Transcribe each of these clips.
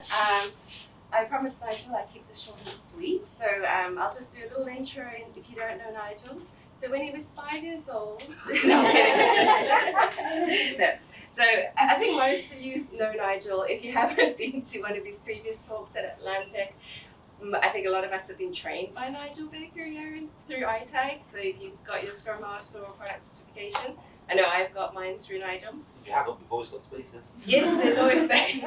I promised Nigel I'd keep this short and sweet, so I'll just do a little intro if you don't know Nigel. So when he was 5 years old, no, I'm kidding. No. So I think most of you know Nigel. If you haven't been to one of his previous talks at Atlantic, I think a lot of us have been trained by Nigel Baker here through ITAG. So if you've got your Scrum Master or product certification, I know I've got mine through Nigel. If you haven't, we've always got spaces. Yes, there's always space.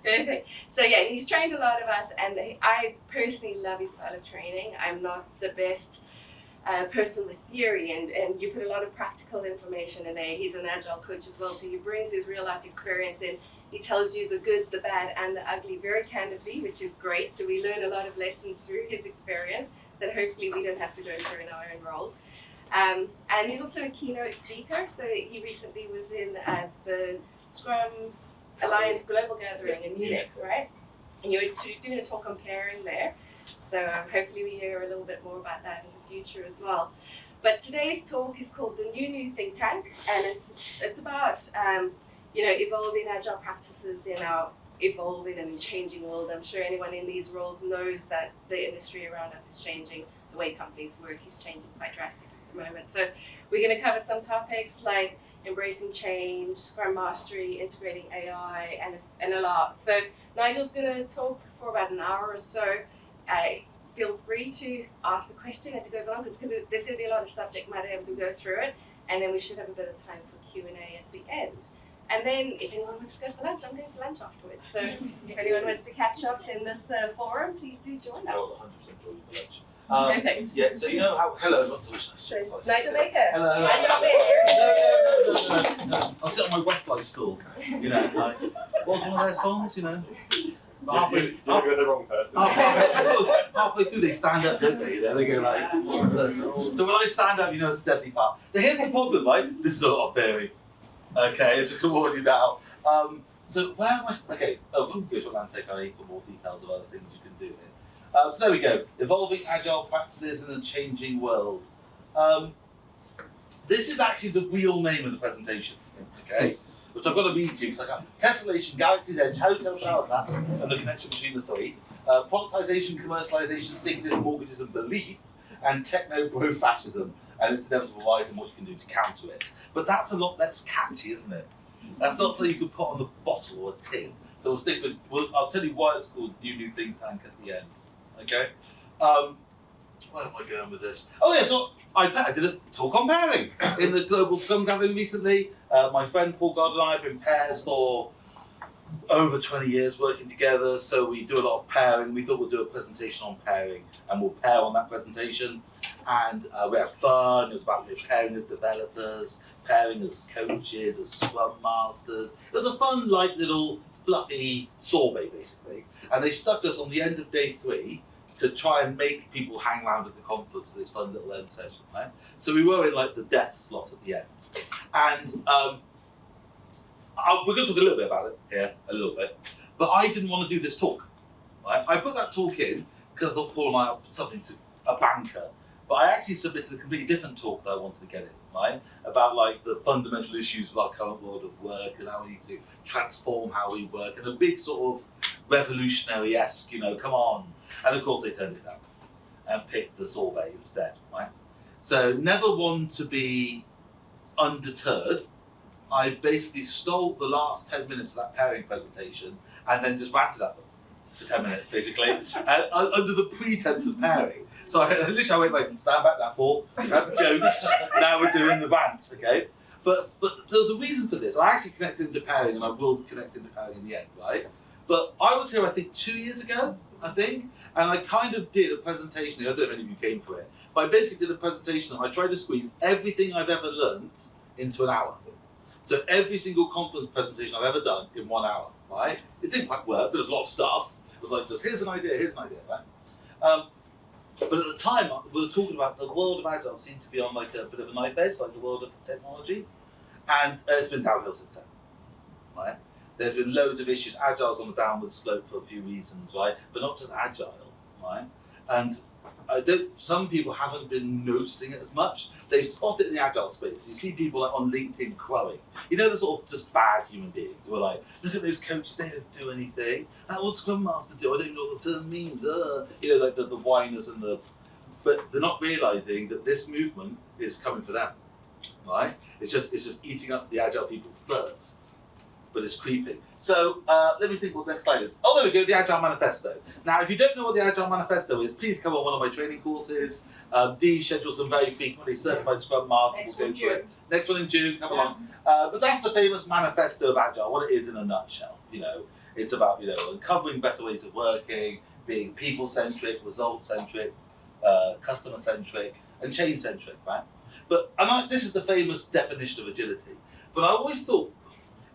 Perfect. So yeah, he's trained a lot of us, and I personally love his style of training. I'm not the best person with theory, and you put a lot of practical information in there. He's an Agile coach as well, so he brings his real life experience in. He tells you the good, the bad, and the ugly very candidly, which is great. So we learn a lot of lessons through his experience that hopefully we don't have to go through in our own roles. And he's also a keynote speaker. So he recently was in the Scrum Alliance Global Gathering in Munich, right? And you're doing a talk on pairing there. So hopefully we hear a little bit more about that in the future as well. But today's talk is called the New Think Tank, and it's about evolving agile practices in our evolving and changing world. I'm sure anyone in these roles knows that the industry around us is changing. The way companies work is changing quite drastically at the moment. So we're going to cover some topics like embracing change, Scrum mastery, integrating AI, and a lot. So Nigel's going to talk for about an hour or so. Feel free to ask a question as it goes on, because there's going to be a lot of subject matter as we go through it, and then we should have a bit of time for Q&A at the end. And then if anyone wants to go for lunch, I'm going for lunch afterwards. So if anyone wants to catch up in this forum, please do join us. I'll 100% join you for lunch. Perfect. Yeah, so you know how, hello, not so much. So, Nigel Baker. Hello. Nigel Baker. No. I'll sit on my Westlife stool, you know, like, what was one of their songs, you know? You're the wrong person. Halfway through they stand up, don't they? You know, they go like, so when I stand up, you know, it's a deadly part. So here's the problem, right? This is a lot of theory. Okay, just to warn you now. So where am I? Okay, from go to Atlantic, I need for more details of other things you can do here. So there we go. Evolving agile practices in a changing world. This is actually the real name of the presentation. Okay, which I've got to read you because I got Tessellation, Galaxy's Edge, Hotel Shower Taps, and the connection between the three. Productization, commercialization, stickiness, mortgages, and belief, and techno-bro-fascism, and its inevitable rise and what you can do to counter it. But that's a lot less catchy, isn't it? That's not something you could put on the bottle or a tin. So we'll stick with, I'll tell you why it's called New Think Tank at the end. Okay? Where am I going with this? Oh yeah, so I did a talk on pairing in the Global Scrum Gathering recently. My friend Paul God and I have been pairs for over 20 years working together, so we do a lot of pairing. We thought we'd do a presentation on pairing, and we'll pair on that presentation. And we have fun. It was about pairing as developers, pairing as coaches, as Scrum Masters. It was a fun, light little fluffy sorbet, basically. And they stuck us on the end of day 3 to try and make people hang around at the conference for this fun little end session, right? So we were in like the death slot at the end. And we're going to talk a little bit about it here, a little bit. But I didn't want to do this talk, right? I put that talk in because I thought Paul and I are something to a banker. But I actually submitted a completely different talk that I wanted to get in, right? About like the fundamental issues of our current world of work and how we need to transform how we work, and a big sort of revolutionary-esque, you know, come on. And of course they turned it down and picked the sorbet instead, right? So never one to be undeterred. I basically stole the last 10 minutes of that pairing presentation and then just ranted at them for 10 minutes, basically, under the pretense of pairing. So I literally went like, stand back now, Paul, we've had the jokes, now we're doing the rant, okay? But there's a reason for this. I actually connected into pairing, and I will connect into pairing in the end, right? But I was here, I think, 2 years ago, and I kind of did a presentation. I don't know if any of you came for it, but I basically did a presentation and I tried to squeeze everything I've ever learned into an hour. So every single conference presentation I've ever done in 1 hour, right? It didn't quite work, but there's a lot of stuff. It was like, just here's an idea, right? But at the time, we were talking about the world of Agile seemed to be on like a bit of a knife edge, like the world of technology. And it's been downhill since then, right? There's been loads of issues. Agile's on a downward slope for a few reasons, right? But not just Agile, right? And some people haven't been noticing it as much. They've spotted it in the agile space. You see people like on LinkedIn crowing. You know, the sort of just bad human beings who are like, look at those coaches, they don't do anything. What Scrum Master do? I don't know what the term means. You know, like the whiners and the. But they're not realizing that this movement is coming for them, right? It's just eating up the agile people first, but it's creeping. So let me think what the next slide is. Oh, there we go, the Agile Manifesto. Now, if you don't know what the Agile Manifesto is, please come on one of my training courses. Dee schedules them very frequently. Certified Scrum Master will go through it. Next one in June, come along. But that's the famous manifesto of Agile, what it is in a nutshell. You know, it's about, you know, uncovering better ways of working, being people-centric, result-centric, customer-centric, and change-centric, right? But this is the famous definition of agility. But I always thought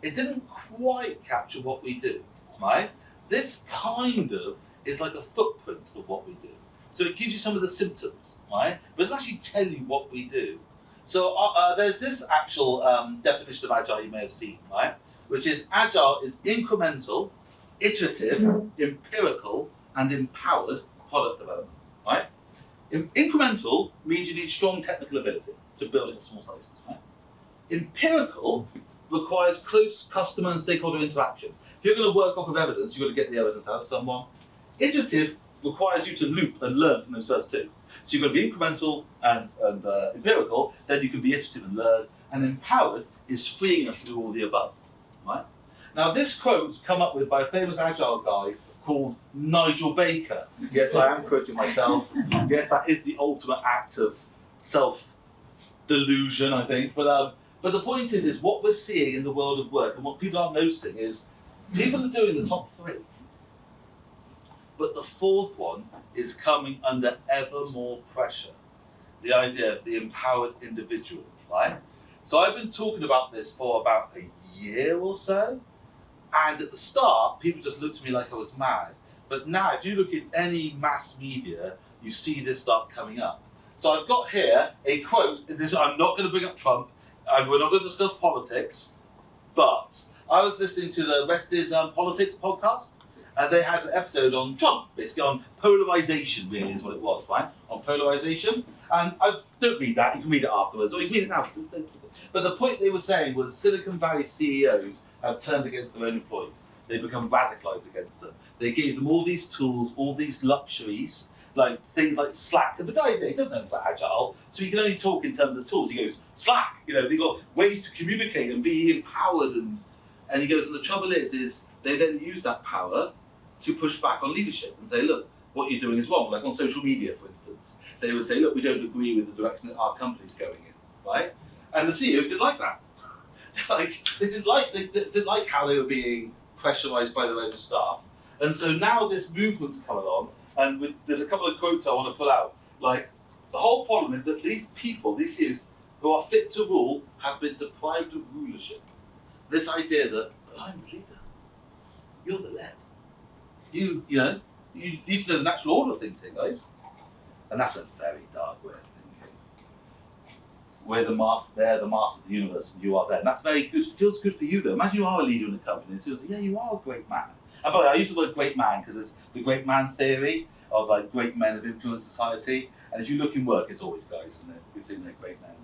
it didn't quite capture what we do, right? This kind of is like a footprint of what we do. So it gives you some of the symptoms, right? But it doesn't actually tell you what we do. So there's this actual definition of Agile you may have seen, right? Which is Agile is incremental, iterative, empirical, and empowered product development, right? Incremental means you need strong technical ability to build it in small slices, right? Empirical requires close customer and stakeholder interaction. If you're going to work off of evidence, you've got to get the evidence out of someone. Iterative requires you to loop and learn from those first two. So you've got to be incremental and empirical, then you can be iterative and learn. And empowered is freeing us to do all the above, right? Now this quote's come up with by a famous Agile guy called Nigel Baker. Yes, I am quoting myself. Yes, that is the ultimate act of self-delusion, I think. But the point is what we're seeing in the world of work and what people are noticing is people are doing the top three. But the fourth one is coming under ever more pressure. The idea of the empowered individual, right? So I've been talking about this for about a year or so. And at the start, people just looked at me like I was mad. But now, if you look at any mass media, you see this start coming up. So I've got here a quote. I'm not going to bring up Trump, and we're not going to discuss politics, but I was listening to the Rest is Politics podcast, and they had an episode on Trump, basically on polarization, really is what it was, right? On polarization. And I don't read that, you can read it afterwards, or you can read it now. But the point they were saying was Silicon Valley CEOs have turned against their own employees. They've become radicalized against them. They gave them all these tools, all these luxuries, like things like Slack. And the guy there, he doesn't know about Agile, so he can only talk in terms of tools. He goes, Slack, you know, they've got ways to communicate and be empowered. And he goes, and the trouble is they then use that power to push back on leadership and say, look, what you're doing is wrong. Like on social media, for instance, they would say, look, we don't agree with the direction that our company's going in, right? And the CEOs didn't like that. They didn't like how they were being pressurized by their own staff. And so now this movement's come along, and there's a couple of quotes I want to pull out. Like, the whole problem is that these people, these CEOs who are fit to rule, have been deprived of rulership. This idea that, but I'm the leader, you're the led. You know, you need to know the natural order of things here, guys. And that's a very dark way of thinking. We're the master, they're the master of the universe, and you are there. And that's very good, feels good for you though. Imagine you are a leader in a company, and so yeah, you are a great man. And by the way, I use the word great man because it's the great man theory of like great men of influence society. And if you look in work, it's always guys, isn't it? We think they're great men.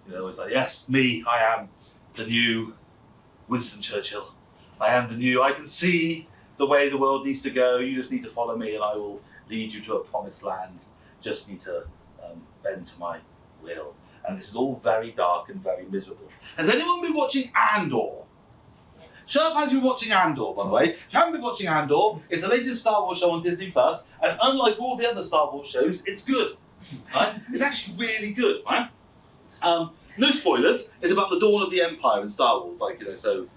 You know, always like, yes, me, I am the new Winston Churchill. I am the new, I can see the way the world needs to go. You just need to follow me and I will lead you to a promised land. Just need to bend to my will. And this is all very dark and very miserable. Has anyone been watching Andor? Show of hands, you've been watching Andor, by the way. If you haven't been watching Andor, it's the latest Star Wars show on Disney+, and unlike all the other Star Wars shows, it's good. Right? It's actually really good, right? No spoilers. It's about the dawn of the Empire in Star Wars, like, you know, so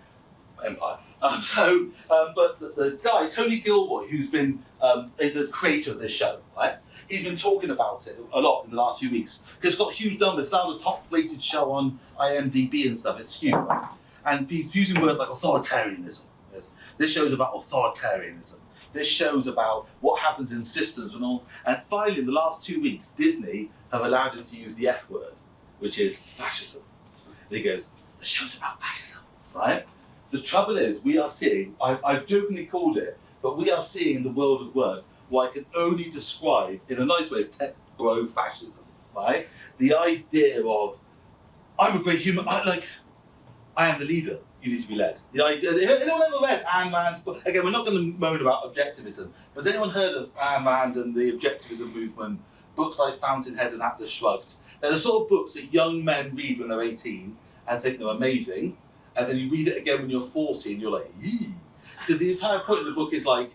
Empire. But the guy, Tony Gilroy, who's been the creator of this show, right? He's been talking about it a lot in the last few weeks because it's got huge numbers. It's now the top-rated show on IMDb and stuff. It's huge, right? And he's using words like authoritarianism. Yes. This show's about authoritarianism. This show's about what happens in systems when all. And finally, in the last 2 weeks, Disney have allowed him to use the F word, which is fascism. And he goes, the show's about fascism, right? The trouble is, we are seeing, I've jokingly called it, but we are seeing in the world of work what I can only describe in a nice way as tech bro fascism, right? The idea of, I'm a great human, I am the leader, you need to be led. The idea, anyone ever read Ayn Rand's book? Again, we're not going to moan about objectivism, but has anyone heard of Ayn Rand and the objectivism movement? Books like Fountainhead and Atlas Shrugged. They're the sort of books that young men read when they're 18 and think they're amazing, and then you read it again when you're 40 and you're like, eee. Because the entire point of the book is like,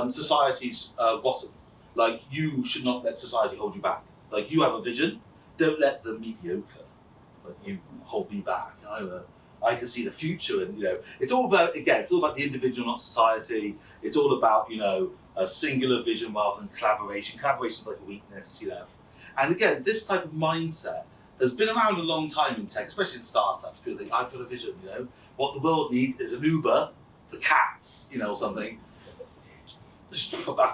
society's rotten. Like, you should not let society hold you back. Like, you have a vision, don't let the mediocre, like, you hold me back. I can see the future, and it's all about, again, it's all about the individual, not society. It's all about, a singular vision rather than collaboration. Collaboration is like a weakness, And again, this type of mindset has been around a long time in tech, especially in startups. People think, I've got a vision, What the world needs is an Uber for cats, or something. That's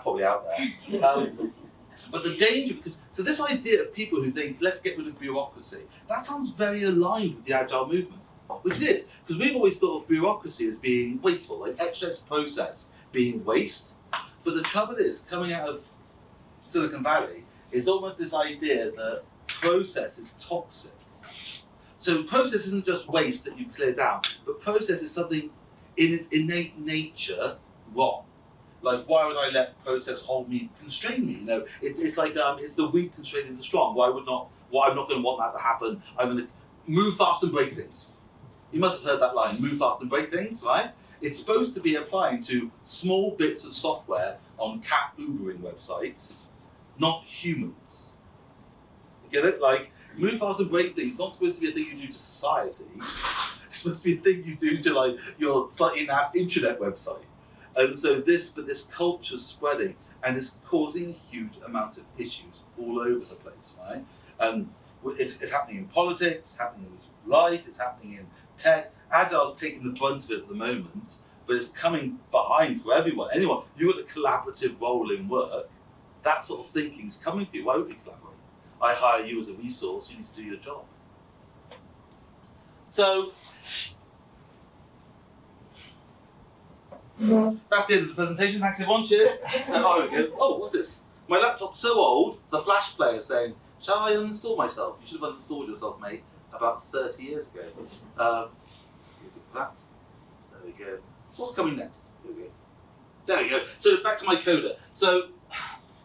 probably out there. But the danger, so this idea of people who think, let's get rid of bureaucracy, that sounds very aligned with the Agile movement, which it is, because we've always thought of bureaucracy as being wasteful, like extra process being waste. But the trouble is, coming out of Silicon Valley, is almost this idea that process is toxic. So process isn't just waste that you clear down, but process is something in its innate nature wrong. Like, why would I let process constrain me? It's like it's the weak constraining the strong. I'm not going to want that to happen. I'm going to move fast and break things. You must have heard that line, move fast and break things, right? It's supposed to be applying to small bits of software on cat Ubering websites, not humans. You get it? Like, move fast and break things, not supposed to be a thing you do to society. It's supposed to be a thing you do to like your slightly naff intranet website. And so this culture's spreading and it's causing a huge amount of issues all over the place, right? And it's happening in politics, it's happening in life, it's happening in tech. Agile's taking the brunt of it at the moment, but it's coming behind for everyone. Anyone, you've got a collaborative role in work, that sort of thinking's coming for you. Why would we collaborate? I hire you as a resource, you need to do your job. So, that's the end of the presentation. Thanks everyone, cheers. And oh, here we go. Oh, what's this? My laptop's so old, the flash player saying, shall I uninstall myself? You should have uninstalled yourself, mate, about 30 years ago. Let's get that. There we go. What's coming next? Here we go. There we go. So back to my coda. So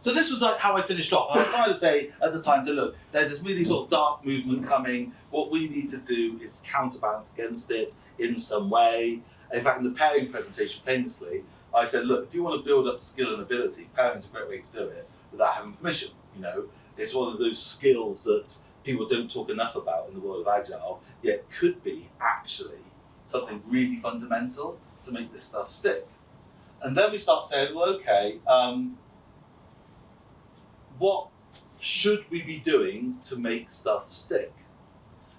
this was like how I finished off. I was trying to say at the time, so look, there's this really sort of dark movement coming. What we need to do is counterbalance against it in some way. In fact, in the pairing presentation, famously, I said, look, if you want to build up skill and ability, pairing is a great way to do it without having permission. It's one of those skills that people don't talk enough about in the world of Agile, yet could be actually something really fundamental to make this stuff stick. And then we start saying, well, okay, what should we be doing to make stuff stick?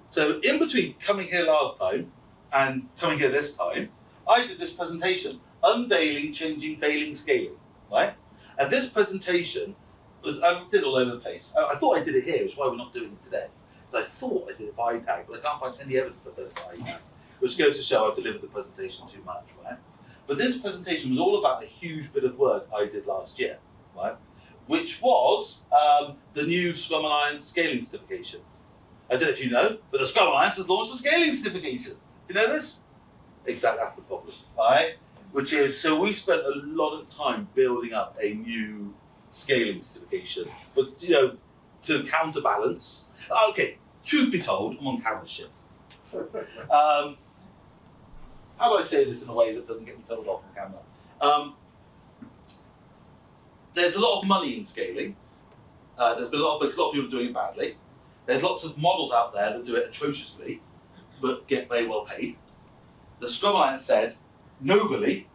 So in between coming here last time and coming here this time, I did this presentation, Unveiling, Changing, Failing, Scaling, right? And this presentation I did all over the place. I thought I did it here, which is why we're not doing it today. So I thought I did it for ITAG, but I can't find any evidence I've done it for ITAG, which goes to show I've delivered the presentation too much, right? But this presentation was all about a huge bit of work I did last year, right? Which was the new Scrum Alliance scaling certification. I don't know if you know, but the Scrum Alliance has launched a scaling certification. Do you know this? Exactly, that's the problem, right? Which is, so we spent a lot of time building up a new scaling certification, but to counterbalance. Okay, truth be told, I'm on camera shit. How do I say this in a way that doesn't get me told off on camera? There's a lot of money in scaling. There's been a lot of people doing it badly. There's lots of models out there that do it atrociously, but get very well paid. The Scrum Alliance said, nobly,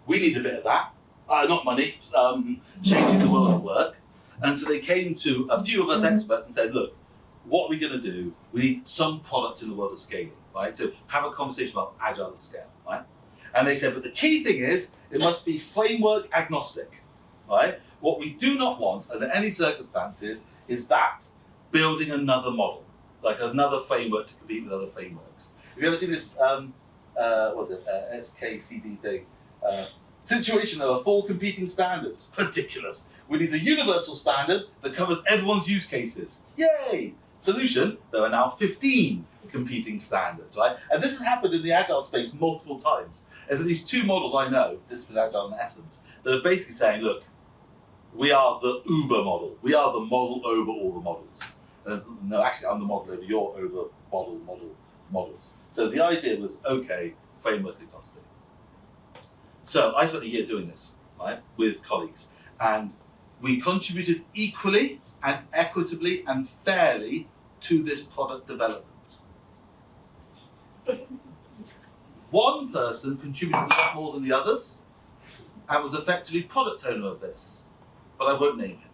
we need a bit of that. Not money, changing the world of work. And so they came to a few of us experts and said, look, what are we going to do? We need some product in the world of scaling, right? To have a conversation about Agile at scale, right? And they said, but the key thing is, it must be framework agnostic, right? What we do not want, under any circumstances, is that building another model, like another framework to compete with other frameworks. Have you ever seen this, SKCD thing? Situation, there are 4 competing standards. Ridiculous. We need a universal standard that covers everyone's use cases. Yay! Solution, there are now 15 competing standards, right? And this has happened in the Agile space multiple times. There's at least 2 models I know, Discipline Agile and Essence, that are basically saying, look, we are the Uber model. We are the model over all the models. No, actually, I'm the model over your over models. So the idea was, okay, framework agnostic. So I spent a year doing this, right, with colleagues, and we contributed equally and equitably and fairly to this product development. One person contributed a lot more than the others and was effectively product owner of this, but I won't name him.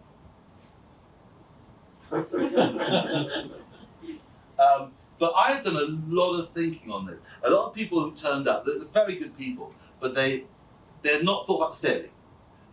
But I had done a lot of thinking on this. A lot of people who turned up, they're very good people, but they had not thought about the theory.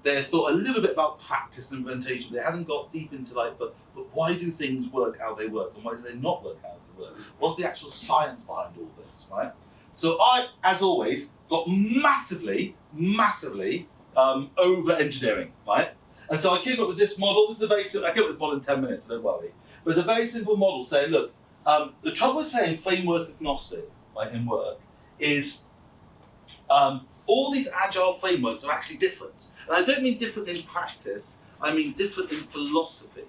They had thought a little bit about practice and implementation. They hadn't got deep into but why do things work how they work, and why do they not work how they work? What's the actual science behind all this, right? So I, as always, got massively over engineering, right? And so I came up with this model. This is a very simple. I came up with this model in 10 minutes, so don't worry. But it's a very simple model saying, look, the trouble with saying framework agnostic, right, in work, is all these agile frameworks are actually different. And I don't mean different in practice, I mean different in philosophy.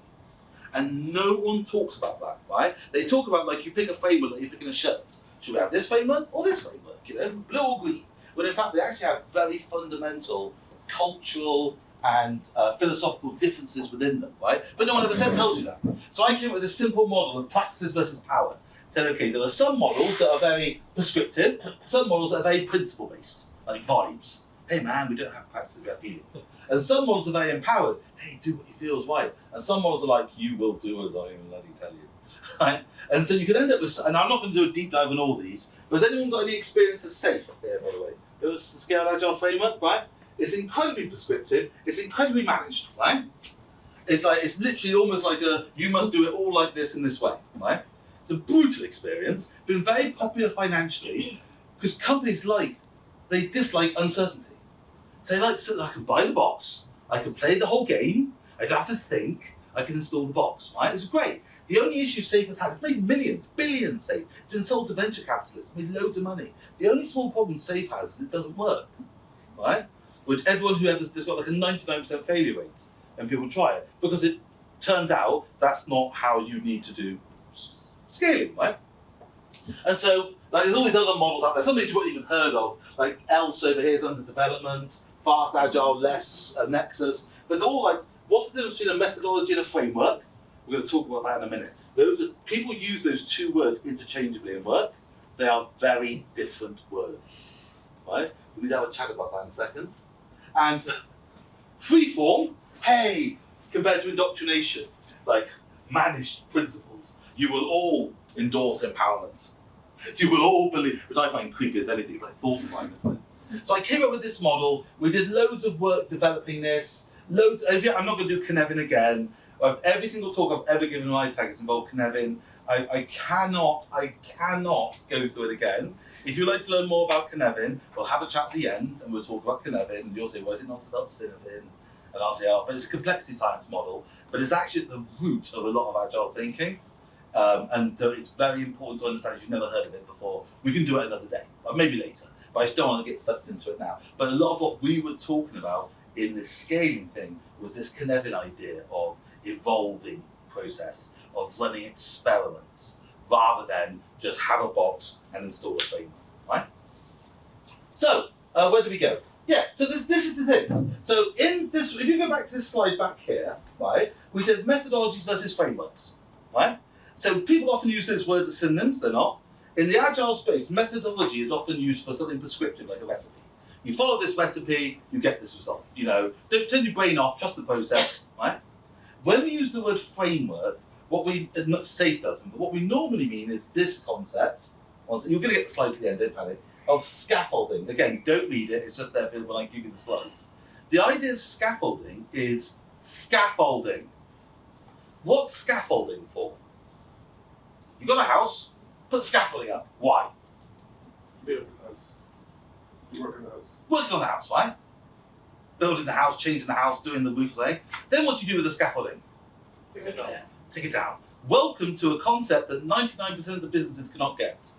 And no one talks about that, right? They talk about, like, you pick a framework like you're picking a shirt. Should we have this framework or this framework, you know, blue or green? When in fact they actually have very fundamental cultural and philosophical differences within them, right? But no one ever tells you that. So I came up with a simple model of practices versus power. Said, okay, there are some models that are very prescriptive, some models that are very principle-based, like vibes. Hey man, we don't have practices, we have feelings. And some models are very empowered. Hey, do what you feel is right. And some models are like, you will do as I bloody tell you. Right? And so you can end up with, and I'm not going to do a deep dive on all these, but has anyone got any experience of SAFE here, by the way? It was the Scale Agile framework, right? It's incredibly prescriptive, it's incredibly managed, right? It's like, it's literally almost like you must do it all like this in this way, right? It's a brutal experience, been very popular financially, because companies they dislike uncertainty. So they like, so I can buy the box, I can play the whole game, I don't have to think, I can install the box, right? It's great. The only issue SAFE has had, it's made millions, billions SAFE, it's been sold to venture capitalists, it's made loads of money. The only small problem SAFE has is it doesn't work, right? Which everyone who has got like a 99% failure rate when people try it, because it turns out that's not how you need to do scaling, right? And so, like, there's all these other models out there, some of these you wouldn't even heard of, like ELSE over here is under development, Fast Agile, Less, Nexus, but they're all like, what's the difference between a methodology and a framework? We're going to talk about that in a minute. People use those 2 words interchangeably in work. They are very different words, right? We need to have a chat about that in a second. And freeform, hey, compared to indoctrination, like managed principles, you will all endorse empowerment. You will all believe, which I find creepy as anything, it's like thought crime, isn't it? So I came up with this model. We did loads of work developing this. I'm not going to do Cynefin again. Every single talk I've ever given in ITAG has involved Cynefin. I cannot go through it again. If you'd like to learn more about Cynefin, we'll have a chat at the end and we'll talk about Cynefin, and you'll say, well, is it not spelled Cynefin? And I'll say, oh, but it's a complexity science model, but it's actually at the root of a lot of agile thinking. And so it's very important to understand if you've never heard of it before. We can do it another day, or maybe later, but I just don't want to get sucked into it now. But a lot of what we were talking about in this scaling thing was this Cynefin idea of evolving process, of running experiments, rather than just have a box and install a framework, right? So, where do we go? Yeah, so this is the thing. So in this, if you go back to this slide back here, right, we said methodologies versus frameworks, right? So people often use those words as synonyms, they're not. In the Agile space, methodology is often used for something prescriptive, like a recipe. You follow this recipe, you get this result. You know, don't turn your brain off, trust the process, right? When we use the word framework, not SAFE doesn't, but what we normally mean is this concept, you're going to get the slides at the end, don't panic, of scaffolding. Again, don't read it, it's just there when I give you the slides. The idea of scaffolding is scaffolding. What's scaffolding for? You got a house, put scaffolding up. Why? Build the house. You work on the house. Working on the house, right? building the house, changing the house, doing the roof thing. Then what do you do with the scaffolding? Take it down. Welcome to a concept that 99% of businesses cannot get.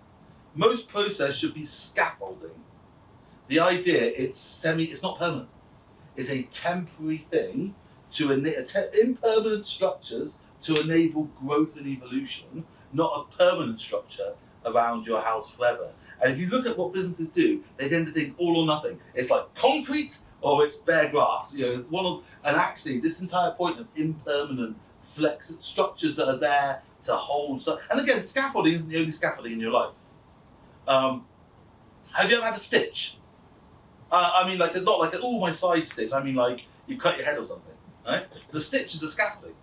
Most process should be scaffolding. The idea, it's not permanent. It's a temporary thing to impermanent structures to enable growth and evolution, not a permanent structure around your house forever. And if you look at what businesses do, they tend to think all or nothing. It's like concrete or it's bare grass. It's and actually this entire point of impermanent flex structures that are there to hold. And again, scaffolding isn't the only scaffolding in your life. Have you ever had a stitch? I mean, like not like my side stitch. I mean, like you cut your head or something, right? The stitch is a scaffolding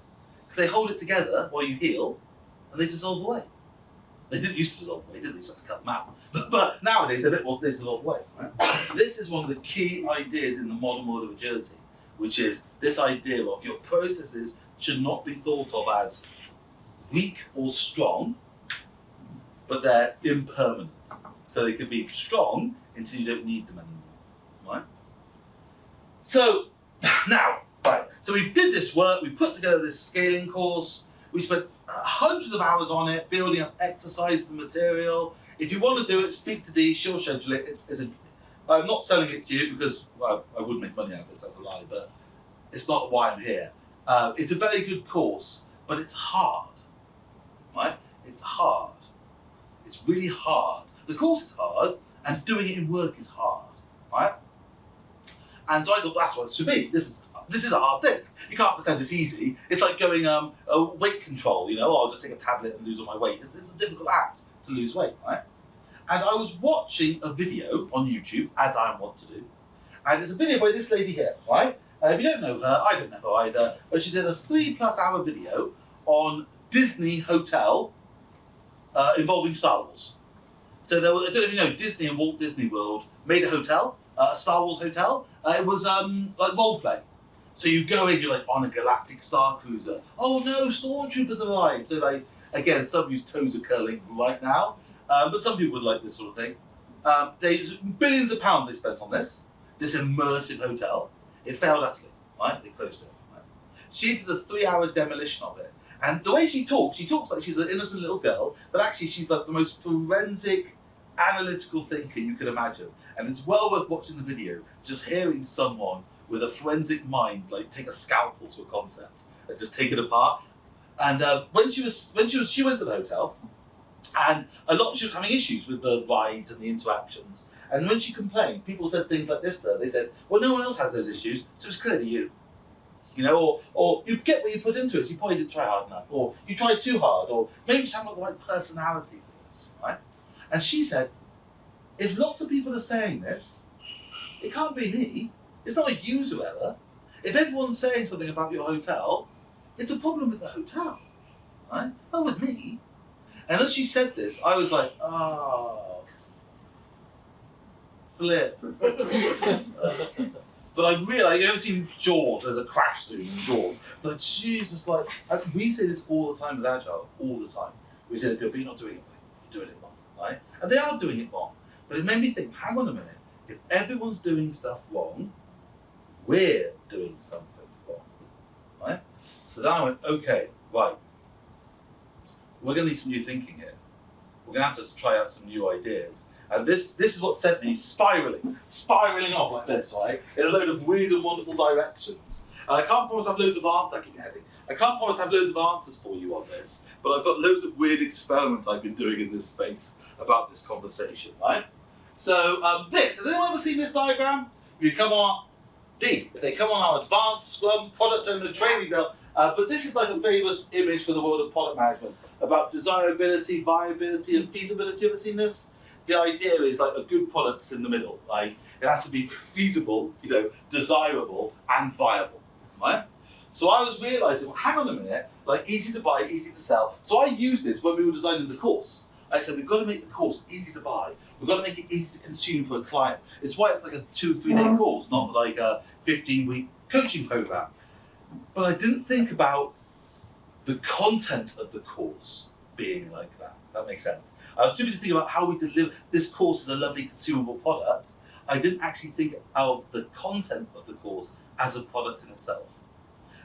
because they hold it together while you heal, and they dissolve away. They didn't used to dissolve away, did they? You just had to cut them out. But nowadays they're a bit more dissolved away. Right? This is one of the key ideas in the modern world of agility, which is this idea of your processes should not be thought of as weak or strong, but they're impermanent. So they can be strong until you don't need them anymore, right? So now, right, so we did this work, we put together this scaling course, we spent hundreds of hours on it, building up exercise, the material. If you want to do it, speak to Dee, she'll schedule it. I'm not selling it to you because I would make money out of this, that's a lie, but it's not why I'm here. It's a very good course, but it's hard, right? It's hard. It's really hard. The course is hard, and doing it in work is hard, right? And so I thought that's what it should be. This is a hard thing. You can't pretend it's easy. It's like going a weight control, I'll just take a tablet and lose all my weight. It's a difficult act to lose weight, right? And I was watching a video on YouTube, as I want to do, and it's a video by this lady here, right? If you don't know her, I don't know her either, but she did a 3+ hour video on Disney Hotel involving Star Wars. So I don't know if you know, Disney and Walt Disney World made a hotel, a Star Wars hotel. It was like role play. So you go in, you're like on a galactic star cruiser. Oh no, stormtroopers arrived. So like, again, some whose toes are curling right now, but some people would like this sort of thing. Billions of pounds they spent on this immersive hotel. It failed utterly, right? They closed it. Right? She did a 3-hour demolition of it. And the way she talks like she's an innocent little girl, but actually she's like the most forensic, analytical thinker you could imagine. And it's well worth watching the video, just hearing someone with a forensic mind like take a scalpel to a concept and just take it apart. And she went to the hotel, and she was having issues with the rides and the interactions. And when she complained, people said things like this to her. They said, well, no one else has those issues, so it's clearly you. Or you get what you put into it, so you probably didn't try hard enough, or you tried too hard, or maybe you just haven't got the right personality for this, right? And she said, if lots of people are saying this, it can't be me. It's not a user error. If everyone's saying something about your hotel, it's a problem with the hotel, right? Not with me. And as she said this, I was like, oh, flip. But I realised, you ever seen Jaws? There's a crash scene in Jaws. Like, Jesus, like, we say this all the time with Agile, all the time. We say, but you're not doing it right. You're doing it wrong, right? And they are doing it wrong. But it made me think, hang on a minute. If everyone's doing stuff wrong, we're doing something wrong, right? So then I went, okay, right. We're going to need some new thinking here. We're going to have to try out some new ideas. And this is what sent me spiraling off like this, right? In a load of weird and wonderful directions. And I can't promise I have loads of answers, I keep heading. I can't promise I have loads of answers for you on this, but I've got loads of weird experiments I've been doing in this space about this conversation, right? So has anyone ever seen this diagram? If they come on our advanced Scrum product owner training bill, but this is like a famous image for the world of product management about desirability, viability, and feasibility. Ever seen this? The idea is like a good product's in the middle. Like it has to be feasible, desirable, and viable, right? So I was realizing, well, hang on a minute, like easy to buy, easy to sell. So I used this when we were designing the course. I said, we've got to make the course easy to buy. We've got to make it easy to consume for a client. It's why it's like a 2 or 3 day course, not like a 15-week coaching program. But I didn't think about the content of the course being like that. That makes sense. I was too busy thinking about how we deliver this course as a lovely consumable product. I didn't actually think of the content of the course as a product in itself.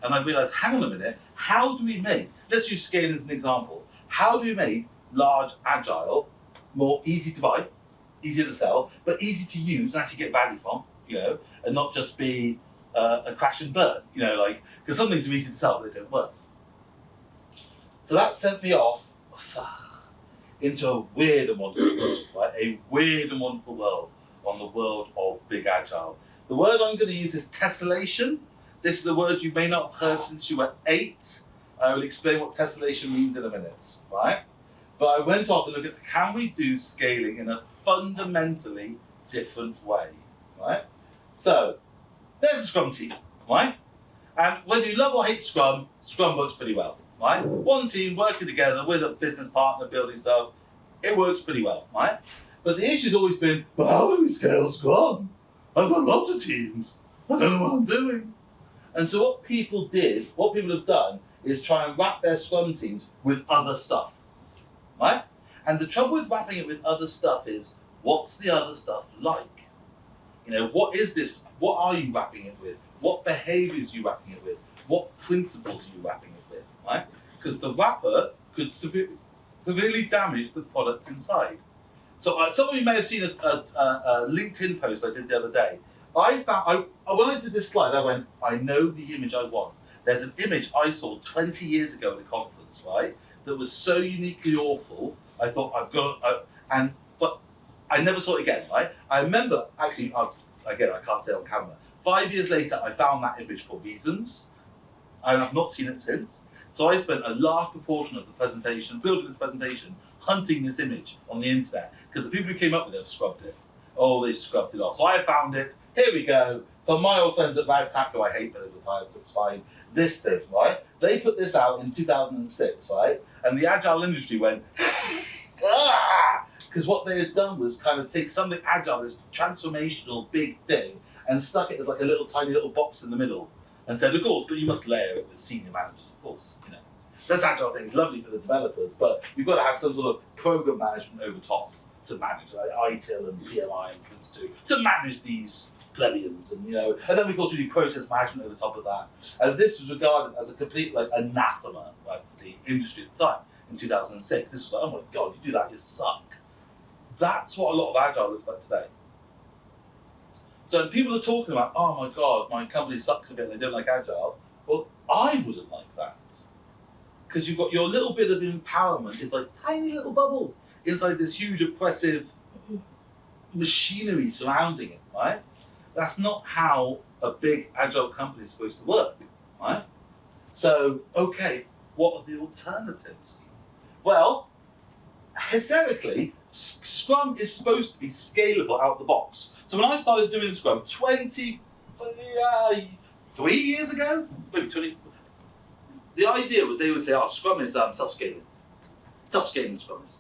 And I realized, hang on a minute, how do we make, let's use scaling as an example, how do we make large Agile more easy to buy, easier to sell, but easy to use and actually get value from, and not just be a crash and burn, because some things are easy to sell, but they don't work. So that sent me off into a weird and wonderful world, right? A weird and wonderful world on the world of big Agile. The word I'm going to use is tessellation. This is a word you may not have heard since you were 8. I will explain what tessellation means in a minute, right? But I went off and looked at, can we do scaling in a fundamentally different way, right? So, there's a Scrum team, right? And whether you love or hate Scrum, Scrum works pretty well, right? One team working together with a business partner building stuff, it works pretty well, right? But the issue's always been, well, how do we scale Scrum? I've got lots of teams. I don't know what I'm doing. And so what people have done is try and wrap their Scrum teams with other stuff, right? And the trouble with wrapping it with other stuff is, what's the other stuff like? What is this? What are you wrapping it with? What behaviors are you wrapping it with? What principles are you wrapping it with, right? Because the wrapper could severely damage the product inside. So some of you may have seen a LinkedIn post I did the other day. When I did this slide, I went, I know the image I want. There's an image I saw 20 years ago at a conference, right? That was so uniquely awful. I thought but I never saw it again, right? I remember, actually, again, I can't say it on camera. 5 years later, I found that image for reasons, and I've not seen it since. So I spent a large proportion of the presentation, building this presentation, hunting this image on the internet, because the people who came up with it have scrubbed it. Oh, they scrubbed it off. So I found it. Here we go. For my old friends at Ragtag, who I hate, but they've retired, so it's fine. This thing, right? They put this out in 2006, right? And the Agile industry went, because what they had done was kind of take something Agile, this transformational big thing, and stuck it as like a little tiny little box in the middle, and said, of course, but you must layer it with senior managers, of course, This Agile thing is lovely for the developers, but you've got to have some sort of program management over top to manage, like ITIL and PMI and Prince2, to manage these plebeians, and and then of course we do process management over top of that. And this was regarded as a complete anathema, right, to the industry at the time. In 2006, this was like, oh my god, you do that, you suck. That's what a lot of Agile looks like today. So when people are talking about, oh my god, my company sucks a bit, they don't like Agile. Well, I wouldn't like that. Because you've got your little bit of empowerment is like tiny little bubble inside this huge oppressive machinery surrounding it, right? That's not how a big Agile company is supposed to work, right? So, okay, what are the alternatives? Well, hysterically, Scrum is supposed to be scalable out the box. So when I started doing Scrum 3 years ago, maybe 20, the idea was they would say, oh, Scrum is self-scaling. Self-scaling Scrum is.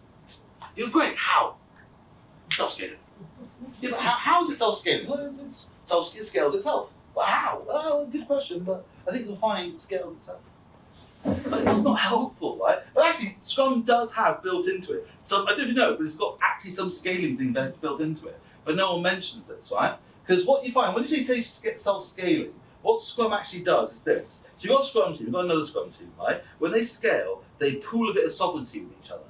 You're great, how? Self-scaling. Yeah, but how is it self-scaling? Well, it scales itself. But how? Oh, good question, but I think you'll find it scales itself. So that's not helpful, right? But actually, Scrum does have built into it. So I don't know if you know, but it's got actually some scaling thing built into it. But no one mentions this, right? Because what you find, when you say self-scaling, what Scrum actually does is this. So you've got a Scrum team, you've got another Scrum team, right? When they scale, they pool a bit of sovereignty with each other.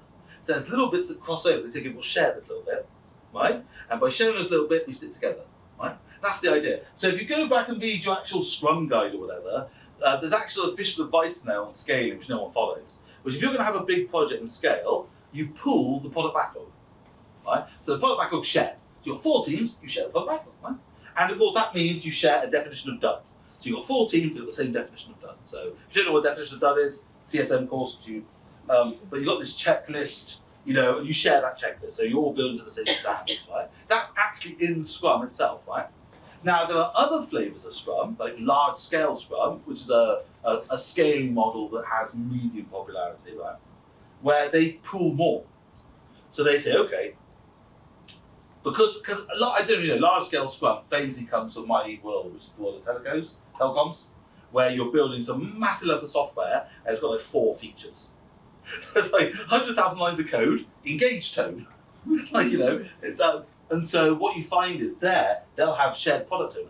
So there's little bits that cross over. They say, okay, we'll share this little bit, right? And by sharing this little bit, we stick together, right? That's the idea. So if you go back and read your actual Scrum guide or whatever, there's actual official advice now on scaling, which no one follows. Which if you're going to have a big project and scale, you pool the product backlog, right? So the product backlog shared. So you've got 4 teams, you share the product backlog, right? And of course that means you share a definition of done. So you've got 4 teams that have got the same definition of done. So if you don't know what definition of done is, CSM course to you. But you've got this checklist, and you share that checklist. So you're all building to the same standards, right? That's actually in Scrum itself, right? Now, there are other flavors of Scrum, like large-scale Scrum, which is a scaling model that has medium popularity, right? Where they pool more. So they say, okay, because I don't know, large-scale Scrum famously comes from my world, which is the world of telecoms, where you're building some massive level of software and it's got like 4 features. There's like 100,000 lines of code, engaged tone. It's And so what you find is they'll have shared product owner.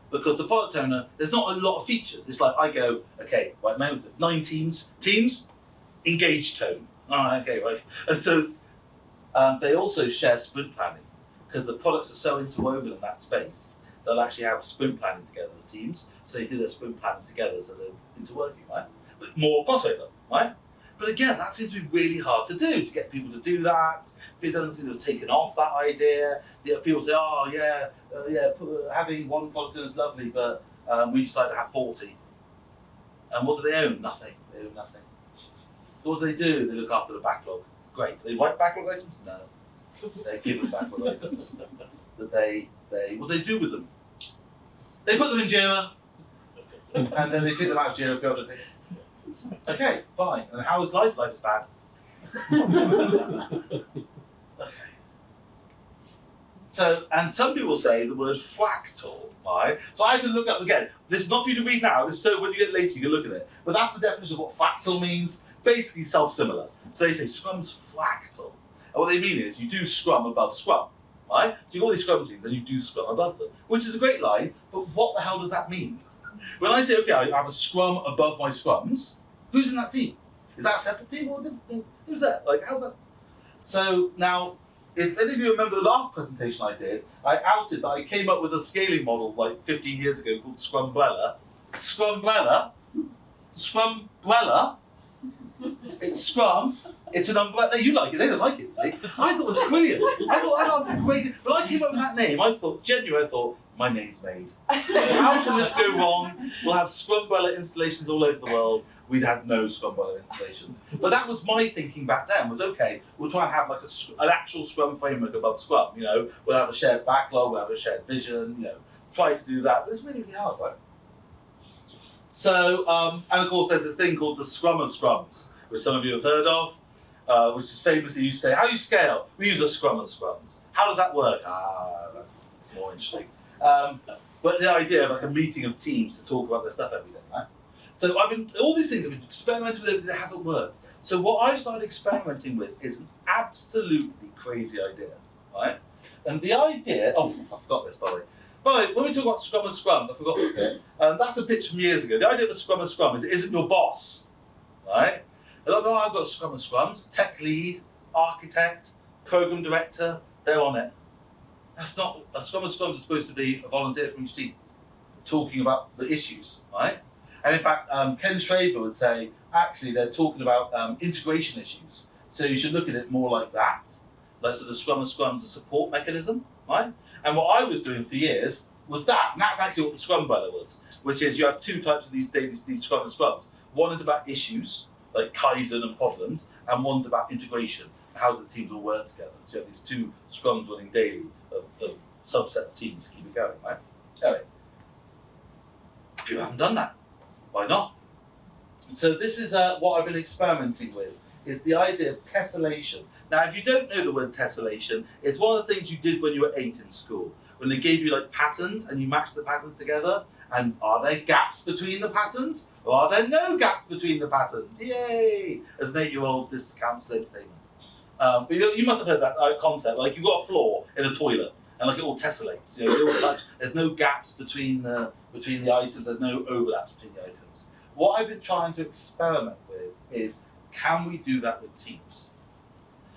Because the product owner, there's not a lot of features. It's like I go, okay, right now, 9 teams, engage tone. All right, okay, right. And so they also share sprint planning because the products are so interwoven in that space. They'll actually have sprint planning together as teams. So they do their sprint planning together, so they're interworking, right? But more crossover, right? But again, that seems to be really hard to do, to get people to do that. It doesn't seem to have taken off that idea. People say, oh yeah, having one product in is lovely, but we decided to have 40. And what do they own? Nothing. They own nothing. So what do? They look after the backlog. Great. Do they write backlog items? No. They're given backlog items. What do they do with them? They put them in Jira, and then they take them out of Jira periodically. Okay, fine. And how is life? Life is bad. Okay. So, and some people say the word fractal, right? So I had to look up again. This is not for you to read now. This is so when you get later, you can look at it. But that's the definition of what fractal means. Basically, self-similar. So they say Scrum's fractal. And what they mean is you do Scrum above Scrum, right? So you've got all these Scrum teams and you do Scrum above them, which is a great line. But what the hell does that mean? When I say, okay, I have a Scrum above my Scrums, who's in that team? Is that a separate team or a different team? Who's that? Like, how's that? So now, if any of you remember the last presentation I did, I outed that I came up with a scaling model like 15 years ago called Scrumbrella. Scrumbrella? Scrumbrella? It's Scrum. It's an umbrella. You like it, they don't like it, see? I thought it was brilliant. I thought it was great. When I came up with that name, I thought, my name's made. How can this go wrong? We'll have Scrumbrella installations all over the world. We'd had no Scrumbrella installations. But that was my thinking back then, was okay, we'll try and have like an actual Scrum framework above Scrum, you know, we'll have a shared backlog, we'll have a shared vision, you know, try to do that, but it's really, really hard, right? So, and of course there's this thing called the Scrum of Scrums, which some of you have heard of, which is famously you say, how do you scale? We use a Scrum of Scrums. How does that work? That's more interesting. But the idea of like a meeting of teams to talk about their stuff every day, right? So all these things I've been experimenting with, they haven't worked. So what I've started experimenting with is an absolutely crazy idea, right? And the idea, I forgot this by the way. By the way, when we talk about Scrum and Scrums, I forgot this bit. That's a pitch from years ago. The idea of the Scrum and Scrum is it isn't your boss, right? A lot of people, I've got Scrum and Scrums, tech lead, architect, program director, they're on it. That's not, a Scrum and Scrums is supposed to be a volunteer from each team, talking about the issues, right? And in fact, Ken Schraber would say, actually, they're talking about integration issues. So you should look at it more like that. Like, so the Scrum and Scrum's a support mechanism, right? And what I was doing for years was that. And that's actually what the Scrumbrella was, which is you have 2 types of these Scrum and Scrums. One is about issues, like Kaizen and problems, and one's about integration, how do the teams all work together. So you have these 2 Scrums running daily of subset of teams to keep it going, right? Anyway, people haven't done that. Why not? So this is what I've been experimenting with, is the idea of tessellation. Now, if you don't know the word tessellation, it's one of the things you did when you were 8 in school, when they gave you like patterns and you matched the patterns together. And are there gaps between the patterns? Or are there no gaps between the patterns? Yay! As an 8-year-old, this counts as entertainment. But you must have heard that concept, like you've got a floor in a toilet, and like it all tessellates, you know, they all touch. There's no gaps between the items. There's no overlaps between the items. What I've been trying to experiment with is, can we do that with teams?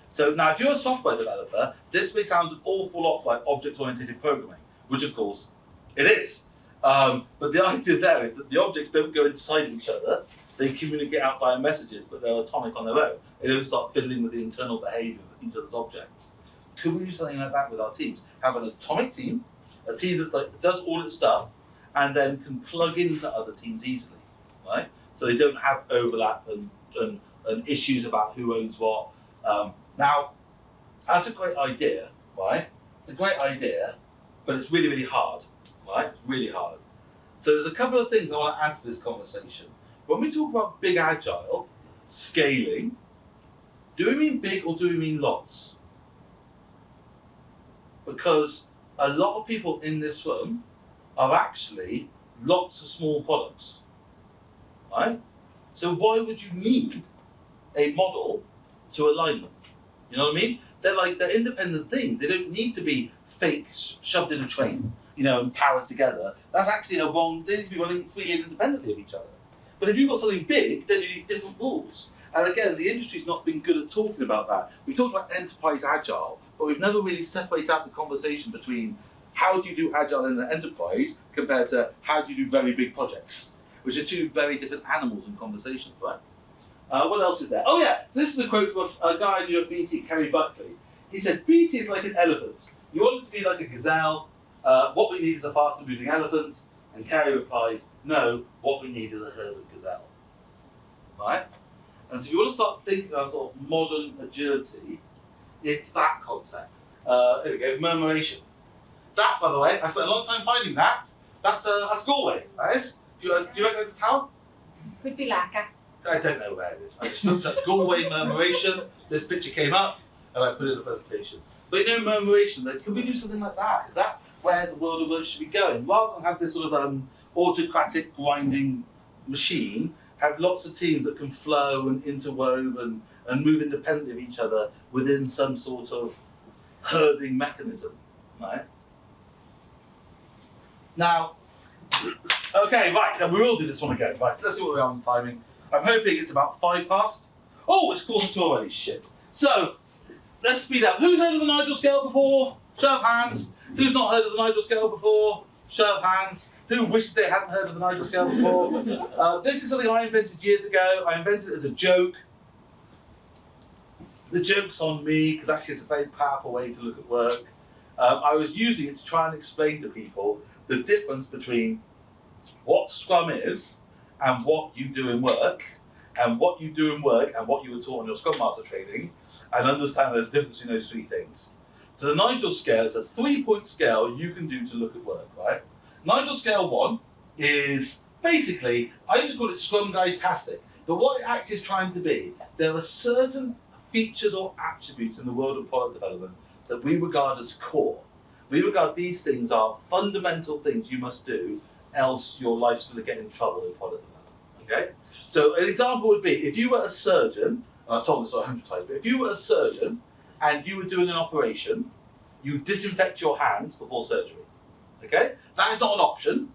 So now, if you're a software developer, this may sound an awful lot like object-oriented programming, which of course it is. But the idea there is that the objects don't go inside each other. They communicate out via messages, but they're atomic on their own. They don't start fiddling with the internal behavior of each other's objects. Could we do something like that with our teams? Have an atomic team, a team that's like does all its stuff, and then can plug into other teams easily, right? So they don't have overlap and issues about who owns what. Now, that's a great idea, right? It's a great idea, but it's really, really hard, right? It's really hard. So there's a couple of things I want to add to this conversation. When we talk about big agile, scaling, do we mean big or do we mean lots? Because a lot of people in this room are actually lots of small products, right? So why would you need a model to align them? You know what I mean? They're independent things. They don't need to be fake, shoved in a train, and powered together. That's actually a wrong. They need to be running freely and independently of each other. But if you've got something big, then you need different rules. And again, the industry's not been good at talking about that. We talked about enterprise agile, but we've never really separated out the conversation between how do you do agile in an enterprise compared to how do you do very big projects, which are two very different animals and conversations, right? What else is there? Oh yeah, so this is a quote from a guy I knew at BT, Kerry Buckley. He said, BT is like an elephant. You want it to be like a gazelle. What we need is a faster moving elephant. And Kerry replied, no, what we need is a herd of gazelle. Right? And so if you want to start thinking about sort of modern agility, it's that concept. Here we go, murmuration. That, by the way, I spent a long time finding that. That's Galway, that is. Do you recognise the town? Could be lacquer. I don't know where it is. I just looked at Galway murmuration, this picture came up, and I put it in the presentation. But murmuration, can we do something like that? Is that where the world of work should be going? Rather than have this sort of autocratic grinding machine, have lots of teams that can flow and interwove and move independently of each other within some sort of herding mechanism, right? Now, okay, right, we will do this one again. Right, so let's see what we are on timing. I'm hoping it's about 5 past. Oh, it's 1:45 already, shit. So, let's speed up. Who's heard of the Nigel Scale before? Show of hands. Who's not heard of the Nigel Scale before? Show of hands. Who wishes they hadn't heard of the Nigel Scale before? This is something I invented years ago. I invented it as a joke. The joke's on me, because actually it's a very powerful way to look at work. I was using it to try and explain to people the difference between what Scrum is and what you do in work, and what you do in work and what you were taught on your Scrum Master training, and understand there's a difference between those 3 things. So the Nigel Scale is a 3-point scale you can do to look at work, right? Nigel Scale 1 is basically, I used to call it Scrum Guide-tastic, but what it actually is trying to be, there are certain features or attributes in the world of product development that we regard as core. We regard these things are fundamental things you must do, else your life's going to get in trouble in product development, okay? So an example would be, if you were a surgeon, and I've told this 100 times, but if you were a surgeon and you were doing an operation, you disinfect your hands before surgery, okay? That is not an option.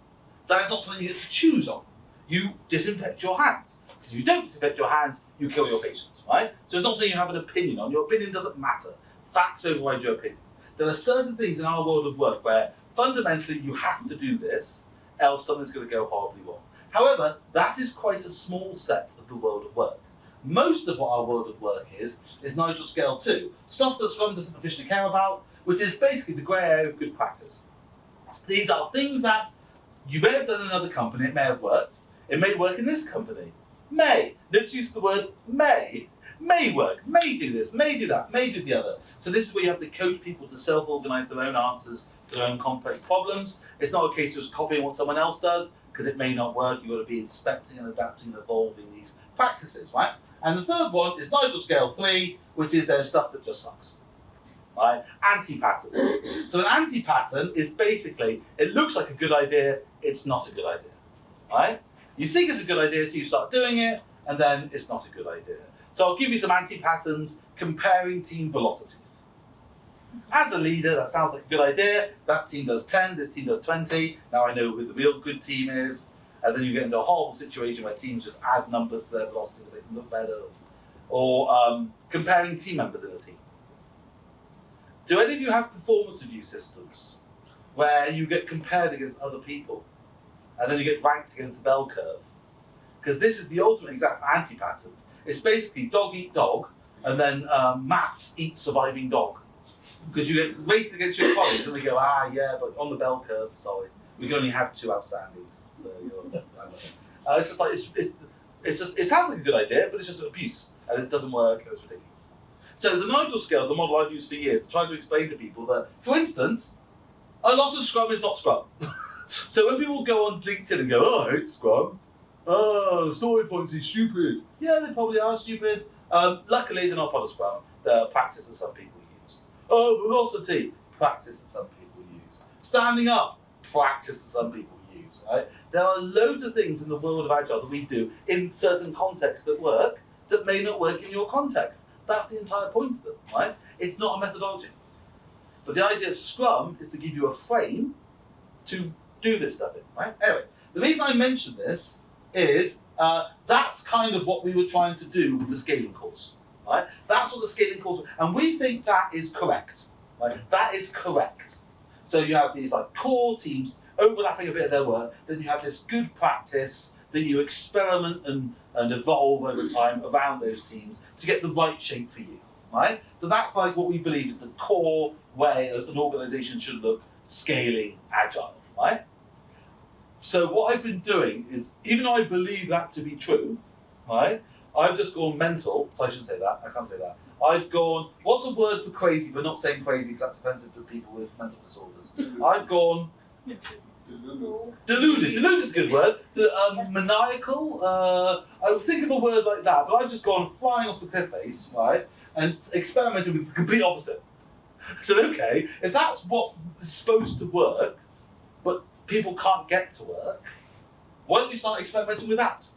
That is not something you get to choose on. You disinfect your hands. Because if you don't disinfect your hands, you kill your patients, right? So it's not something you have an opinion on. Your opinion doesn't matter. Facts override your opinions. There are certain things in our world of work where fundamentally you have to do this, else something's going to go horribly wrong. However, that is quite a small set of the world of work. Most of what our world of work is Nigel Scale 2, stuff that Scrum doesn't officially care about, which is basically the grey area of good practice. These are things that you may have done in another company, it may have worked, it may work in this company. May. Notice use the word may. May work, may do this, may do that, may do the other. So this is where you have to coach people to self-organise their own answers to their own complex problems. It's not a case of just copying what someone else does, because it may not work. You've got to be inspecting and adapting and evolving these practices, right? And the third one is Nigel Scale 3, which is there's stuff that just sucks. Right? Anti-patterns. So an anti-pattern is basically, it looks like a good idea, it's not a good idea. Right? You think it's a good idea until you start doing it, and then it's not a good idea. So I'll give you some anti-patterns comparing team velocities. As a leader, that sounds like a good idea. That team does 10, this team does 20. Now I know who the real good team is. And then you get into a horrible situation where teams just add numbers to their velocity to make them look better. Or comparing team members in a team. Do any of you have performance review systems where you get compared against other people and then you get ranked against the bell curve? Because this is the ultimate exact anti-patterns. It's basically dog eat dog, and then maths eat surviving dog. Because you get rated against your colleagues and they go, yeah, but on the bell curve, sorry, we can only have 2 outstandings. So you're, it's just like, it sounds like a good idea, but it's just abuse, and it doesn't work, and it's ridiculous. So the Nigel Scale is a model I've used for years to try to explain to people that, for instance, a lot of Scrum is not Scrum. So when people go on LinkedIn and go, I hate Scrum, the story points is stupid. Yeah, they probably are stupid. Luckily, they're not part of Scrum. They're practice that some people use. Velocity, practice that some people use. Standing up, practice that some people use, right? There are loads of things in the world of Agile that we do in certain contexts that work that may not work in your context. That's the entire point of it, right? It's not a methodology. But the idea of Scrum is to give you a frame to do this stuff in, right? Anyway, the reason I mention this is that's kind of what we were trying to do with the scaling course, right? That's what the scaling course, and we think that is correct, right? That is correct. So you have these like core teams overlapping a bit of their work, then you have this good practice that you experiment and evolve over time around those teams to get the right shape for you, right? So that's like what we believe is the core way an organization should look scaling agile, right? So what I've been doing is, even though I believe that to be true, right, I've just gone mental, so I shouldn't say that, I can't say that. I've gone, what's the word for crazy, but not saying crazy because that's offensive to people with mental disorders. I've gone deluded. Deluded is a good word. Maniacal. I would think of a word like that, but I've just gone flying off the cliff face, right, and experimented with the complete opposite. So okay, if that's what is supposed to work, but people can't get to work, why don't we start experimenting with that,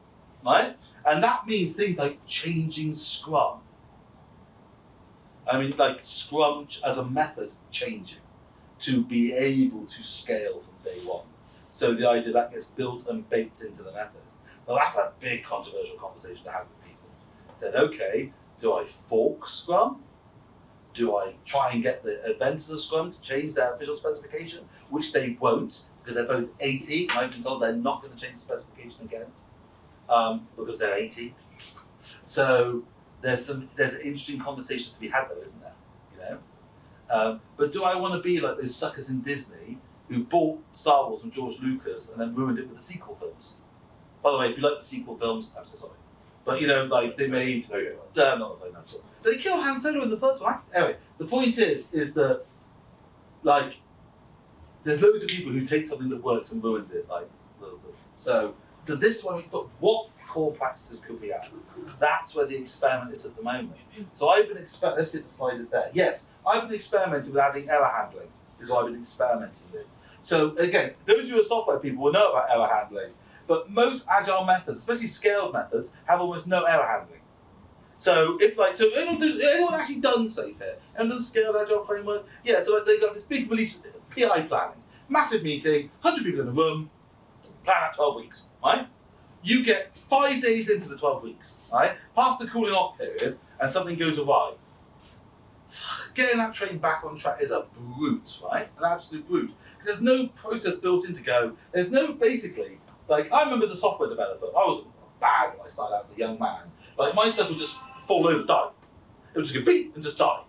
right? And that means things like changing Scrum. I mean, like Scrum as a method changing to be able to scale from day one. So the idea that gets built and baked into the method. Well, that's a big controversial conversation to have with people. Said, okay, do I fork Scrum? Do I try and get the inventors of Scrum to change their official specification, which they won't, because they're both 80, and I've been told they're not going to change the specification again, because they're 80. So there's interesting conversations to be had though, isn't there? You know? But do I want to be like those suckers in Disney who bought Star Wars from George Lucas and then ruined it with the sequel films? By the way, if you like the sequel films, I'm so sorry. But you know, like they made, not very natural. But they killed Han Solo in the first one. Anyway, the point is that like there's loads of people who take something that works and ruins it. Like so this one, but what core practices could we add? That's where the experiment is at the moment. So I've been let's see if the slide is there. Yes, I've been experimenting with adding error handling. Is what I've been experimenting with. So again, those of you who are software people will know about error handling. But most agile methods, especially scaled methods, have almost no error handling. So anyone actually done safe here? Anyone done scaled agile framework? Yeah, so they got this big release, PI planning, massive meeting, 100 people in a room, plan out 12 weeks, right? You get 5 days into the 12 weeks, right? Past the cooling off period, and something goes awry. Getting that train back on track is a brute, right? An absolute brute. Because there's no process built in to go, there's no basically, like, I remember as a software developer, I was bad when I started out as a young man. Like, my stuff would just fall over, die. It would just go beep and just die.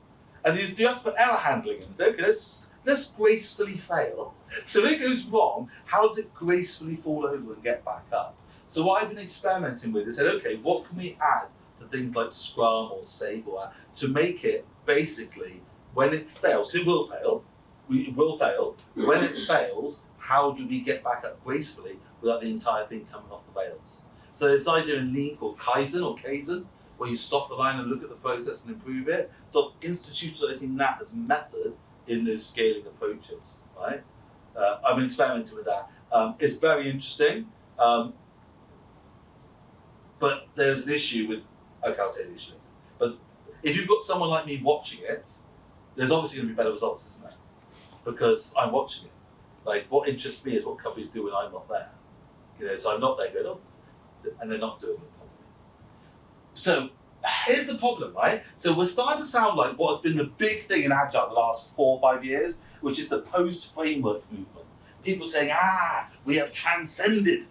And you have to put error handling in and say, okay, let's gracefully fail. So if it goes wrong, how does it gracefully fall over and get back up? So what I've been experimenting with is said, okay, what can we add to things like Scrum or Safe to make it basically, when it fails, 'cause it will fail, when it fails, how do we get back up gracefully without the entire thing coming off the rails? So there's this idea in Lean called Kaizen, where you stop the line and look at the process and improve it. So institutionalizing that as a method in those scaling approaches, right? I've been experimenting with that. It's very interesting, but there's an issue with, okay, I'll tell you the issue. But if you've got someone like me watching it, there's obviously going to be better results, isn't there? Because I'm watching it. Like, what interests me is what companies do when I'm not there. You know, so I'm not there going, oh, and they're not doing it properly. So here's the problem, right? So we're starting to sound like what has been the big thing in Agile the last 4 or 5 years, which is the post-framework movement. People saying, we have transcended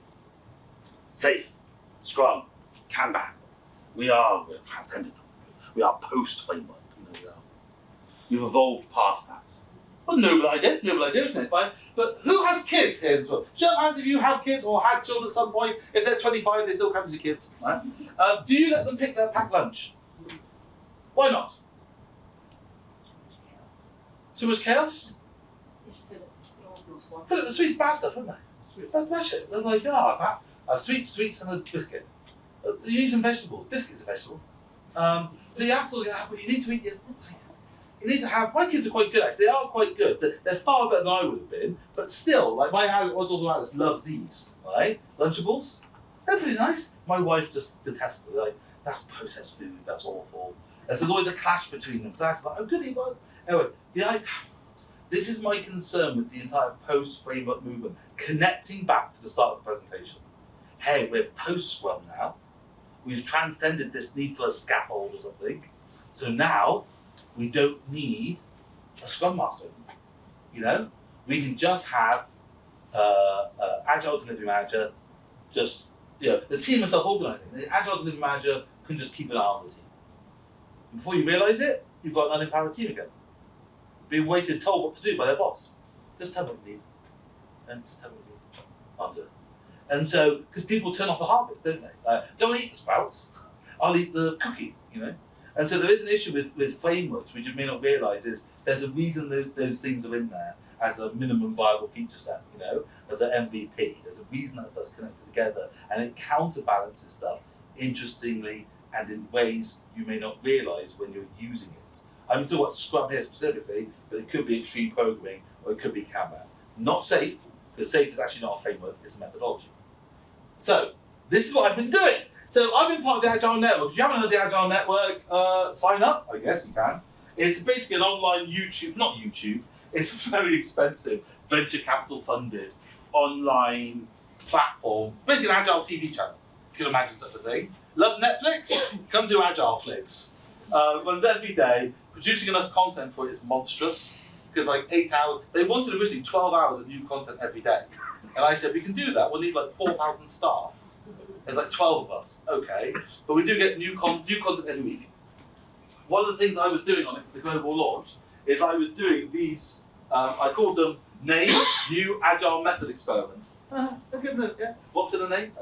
Safe, Scrum, Kanban. We're transcended. We are post-framework. You've evolved past that. Well, noble idea, isn't it? Right? But who has kids here as well? Show of hands if you have kids or had children at some point. If they're 25, they still come as your kids. Right? Do you let them pick their packed lunch? Why not? Too much chaos? Philip, the sweets bad stuff, aren't they? Bad shit. They're like, sweets and a biscuit. You need some vegetables. Biscuits are vegetable. So you have to, you need to eat your. You need to have, my kids are quite good actually, they are quite good. They're far better than I would have been, but still, like my daughter Alice loves these, right? Lunchables, they're pretty nice. My wife just detests them, like, that's processed food, that's awful. And so there's always a clash between them. So that's like, oh, goody, well. Anyway, this is my concern with the entire post-framework movement, connecting back to the start of the presentation. Hey, we're post-Scrum now. We've transcended this need for a scaffold or something. So now we don't need a Scrum Master. You know, we can just have Agile Delivery Manager. Just, you know, the team is self-organizing. The Agile Delivery Manager can just keep an eye on the team. And before you realize it, you've got an unempowered team again. Being waited, told what to do by their boss. Just tell me what you need. And just tell me what you need. I'll do it. And so, because people turn off the hard bits, don't they? Don't eat the sprouts. I'll eat the cookie, you know? And so there is an issue with frameworks, which you may not realise is there's a reason those things are in there as a minimum viable feature set, you know, as an MVP. There's a reason that stuff's connected together, and it counterbalances stuff interestingly and in ways you may not realise when you're using it. I'm talking about Scrum here specifically, but it could be extreme programming or it could be Kanban. Not safe, because safe is actually not a framework, it's a methodology. So, this is what I've been doing. So, I've been part of the Agile Network. If you haven't heard the Agile Network, sign up, I guess you can. It's basically an online YouTube, it's a very expensive, venture capital funded, online platform, basically an Agile TV channel, if you can imagine such a thing. Love Netflix? Come do Agile Flicks. Runs every day. Producing enough content for it is monstrous, because like 8 hours, they wanted originally 12 hours of new content every day. And I said, we can do that, we'll need like 4,000 staff. There's like 12 of us, okay. But we do get new content every week. One of the things I was doing on it for the global launch is I was doing these, I called them New Agile Method Experiments. Yeah. What's in a name?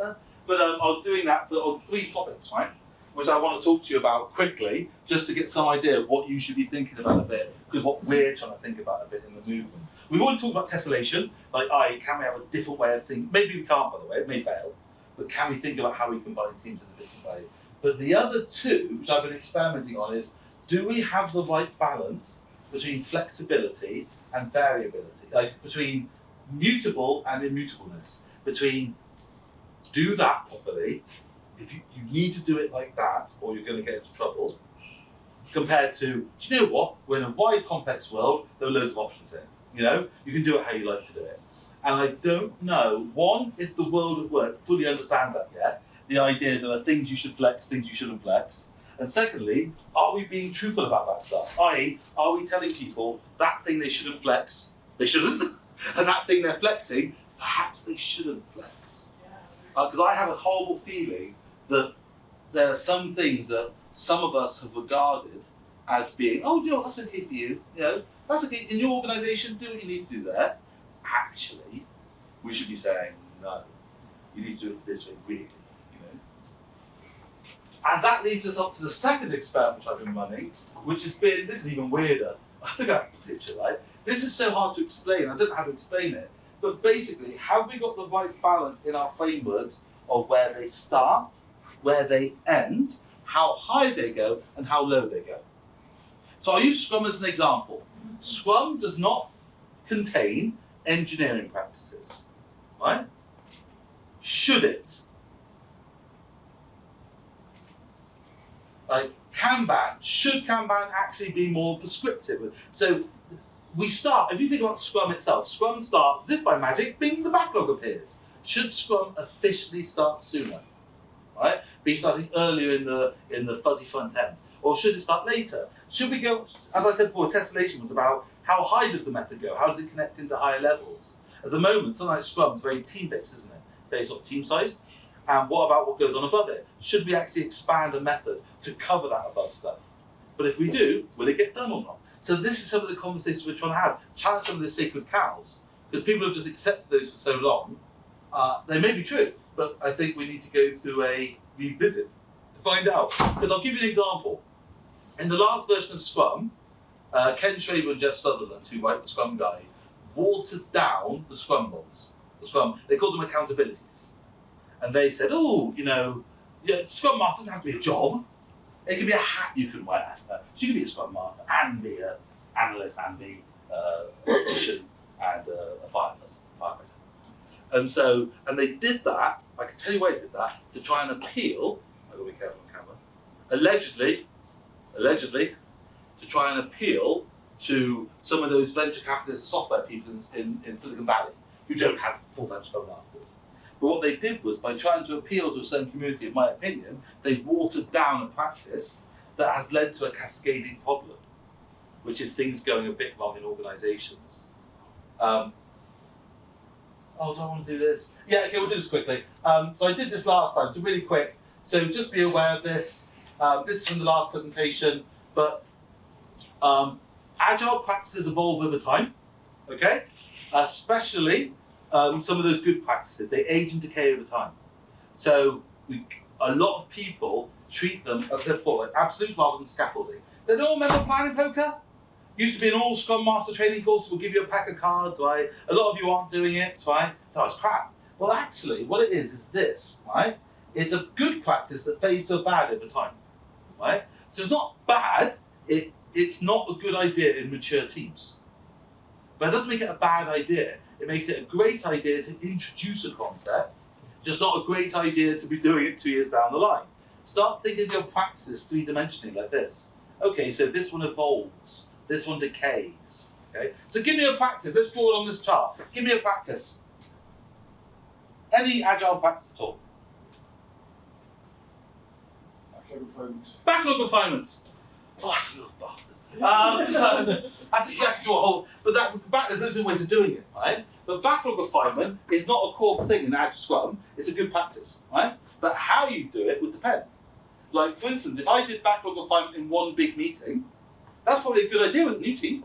But I was doing that on 3 topics, right? Which I want to talk to you about quickly, just to get some idea of what you should be thinking about a bit, because what we're trying to think about a bit in the movement. We've already talked about tessellation, like, can we have a different way of thinking? Maybe we can't, by the way, it may fail, but can we think about how we combine teams in a different way? But the other 2, which I've been experimenting on, is do we have the right balance between flexibility and variability, like between mutable and immutableness, between do that properly, if you need to do it like that or you're going to get into trouble, compared to, do you know what, we're in a wide complex world, there are loads of options here, you know, you can do it how you like to do it. And I don't know, one, if the world of work fully understands that yet, the idea there are things you should flex, things you shouldn't flex, and secondly, are we being truthful about that stuff? i.e., are we telling people that thing they shouldn't flex, they shouldn't, and that thing they're flexing, perhaps they shouldn't flex? Because I have a horrible feeling that there are some things that some of us have regarded as being, oh, you know, that's okay for you, you know, that's okay, in your organisation, do what you need to do there. Actually, we should be saying, no, you need to do it this way, really, you know. And that leads us up to the second experiment which I've been running, which has been, this is even weirder. Look at the picture, right? This is so hard to explain, I don't know how to explain it. But basically, have we got the right balance in our frameworks of where they start, where they end, how high they go, and how low they go? So I'll use Scrum as an example. Scrum does not contain engineering practices, right? Should it? Like Kanban, should Kanban actually be more prescriptive? So we start, if you think about Scrum itself, Scrum starts, as if by magic, bing, the backlog appears. Should Scrum officially start sooner? Right? Be starting earlier in the fuzzy front end? Or should it start later? Should we go, as I said before, tessellation was about how high does the method go? How does it connect into higher levels? At the moment, something like Scrum is very team-based, isn't it? Very sort of team-sized. And what about what goes on above it? Should we actually expand a method to cover that above stuff? But if we do, will it get done or not? So this is some of the conversations we're trying to have. Challenge some of the sacred cows, because people have just accepted those for so long. They may be true, but I think we need to go through a revisit to find out. Because I'll give you an example. In the last version of Scrum, Ken Schraber and Jeff Sutherland, who write the Scrum Guide, watered down the Scrum roles. They called them accountabilities. And they said, oh, you know, Scrum Master doesn't have to be a job. It can be a hat you can wear. So you can be a Scrum Master and be an analyst and be a magician and a firefighter. And they did that, I can tell you why they did that, to try and appeal, I've got to be careful on camera, allegedly, allegedly, to try and appeal to some of those venture capitalists and software people in Silicon Valley who don't have full-time Scrum Masters. But what they did was, by trying to appeal to a certain community, in my opinion, they watered down a practice that has led to a cascading problem, which is things going a bit wrong in organisations. Oh, do I want to do this? Yeah, okay, we'll do this quickly. So I did this last time, so really quick. So just be aware of this. This is from the last presentation, but Agile practices evolve over time, okay? Especially some of those good practices, they age and decay over time. So a lot of people treat them, as I said before, like absolutes rather than scaffolding. They don't remember planning poker? Used to be an all Scrum Master training course, we'll give you a pack of cards, right? A lot of you aren't doing it, right? So it's crap. Well, actually, what it is this, right? It's a good practice that fades to a bad over time, right? So it's not bad, it's not a good idea in mature teams. But it doesn't make it a bad idea. It makes it a great idea to introduce a concept, just not a great idea to be doing it 2 years down the line. Start thinking of your practices three-dimensionally like this. Okay, so this one evolves, this one decays. Okay, so give me a practice. Let's draw it on this chart. Give me a practice. Any Agile practice at all? Backlog refinement. Oh, that's a little bastard. So that's exactly to a whole. But there's loads of ways of doing it, right? But backlog refinement is not a core thing in Agile Scrum. It's a good practice, right? But how you do it would depend. Like, for instance, if I did backlog refinement in one big meeting, that's probably a good idea with a new team,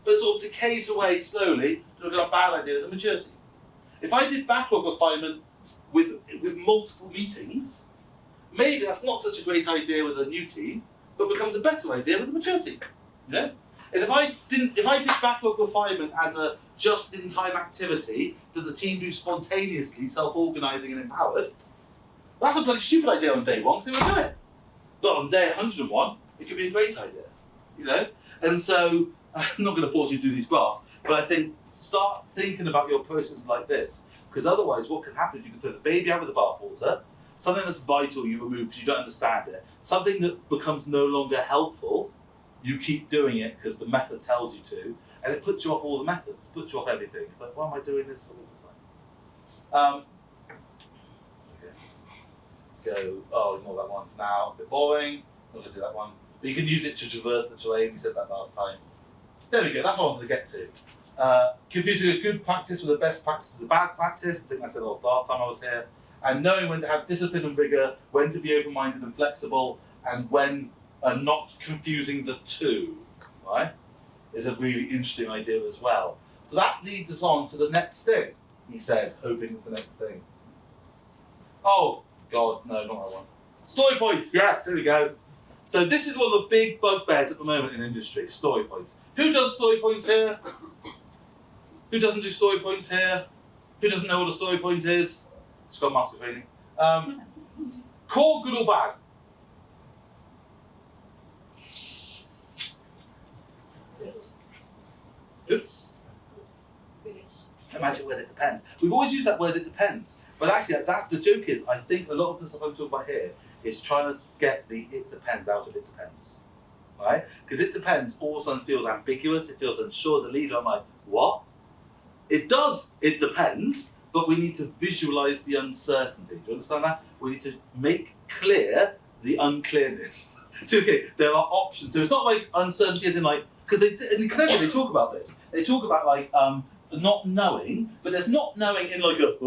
but it sort of decays away slowly to a bad idea with a mature team. If I did backlog refinement with multiple meetings, maybe that's not such a great idea with a new team, but becomes a better idea with a mature team. You know? And if I did backlog refinement as a just-in-time activity that the team do spontaneously, self-organising and empowered, that's a bloody stupid idea on day one, because they won't do it. But on day 101, it could be a great idea, you know? And so, I'm not going to force you to do these graphs, but I think start thinking about your processes like this, because otherwise what can happen is you can throw the baby out with the bathwater, something that's vital you remove because you don't understand it, something that becomes no longer helpful, you keep doing it because the method tells you to, and it puts you off all the methods, puts you off everything. It's like, why am I doing this all the time? Go, oh, ignore that one for now, it's a bit boring, not going to do that one. But you can use it to traverse the terrain, we said that last time. There we go, that's what I wanted to get to. Confusing a good practice with a best practice is a bad practice, I think I said that last time I was here. And knowing when to have discipline and rigor, when to be open-minded and flexible, and when not confusing the two, right, is a really interesting idea as well. So that leads us on to the next thing, he said, hoping it's the next thing. Oh, God, no, not that one. Story points, yes, there we go. So this is one of the big bugbears at the moment in industry, story points. Who does story points here? Who doesn't do story points here? Who doesn't know what a story point is? Scrum Master training. Core, good or bad? Good. Imagine word, it depends. We've always used that word, it depends. But actually, that's the joke is, I think a lot of the stuff I'm talking about here is trying to get the it depends out of it depends. Right? Because it depends all of a sudden feels ambiguous, it feels unsure. As a leader, I'm like, what? It does, it depends, but we need to visualize the uncertainty. Do you understand that? We need to make clear the unclearness. So, okay, there are options. So it's not like uncertainty as in like, because in Clever they talk about this. They talk about like not knowing, but there's not knowing in like a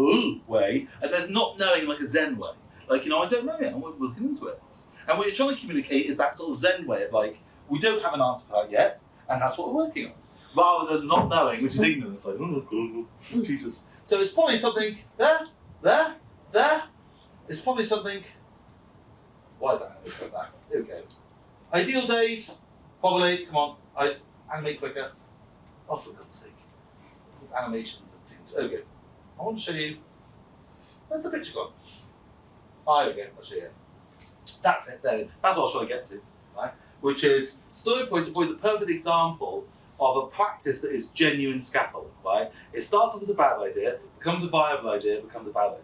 way, and there's not knowing in like a Zen way. Like, you know, I don't know yet, and we're looking into it. And what you're trying to communicate is that sort of Zen way of like, we don't have an answer for that yet, and that's what we're working on. Rather than not knowing, which is ignorance, like, oh, Jesus. So it's probably something there. It's probably something. Why is that animated like that? There we go. Ideal days, probably. Come on, animate quicker. Oh, for God's sake. These animations and things. Okay. I want to show you. Where's the picture gone? Oh, there we go. I'll show you. That's it. There. That's what I was trying to get to, right? Which is story points are probably the perfect example of a practice that is genuine scaffolding, right? It starts off as a bad idea, becomes a viable idea, becomes a bad idea.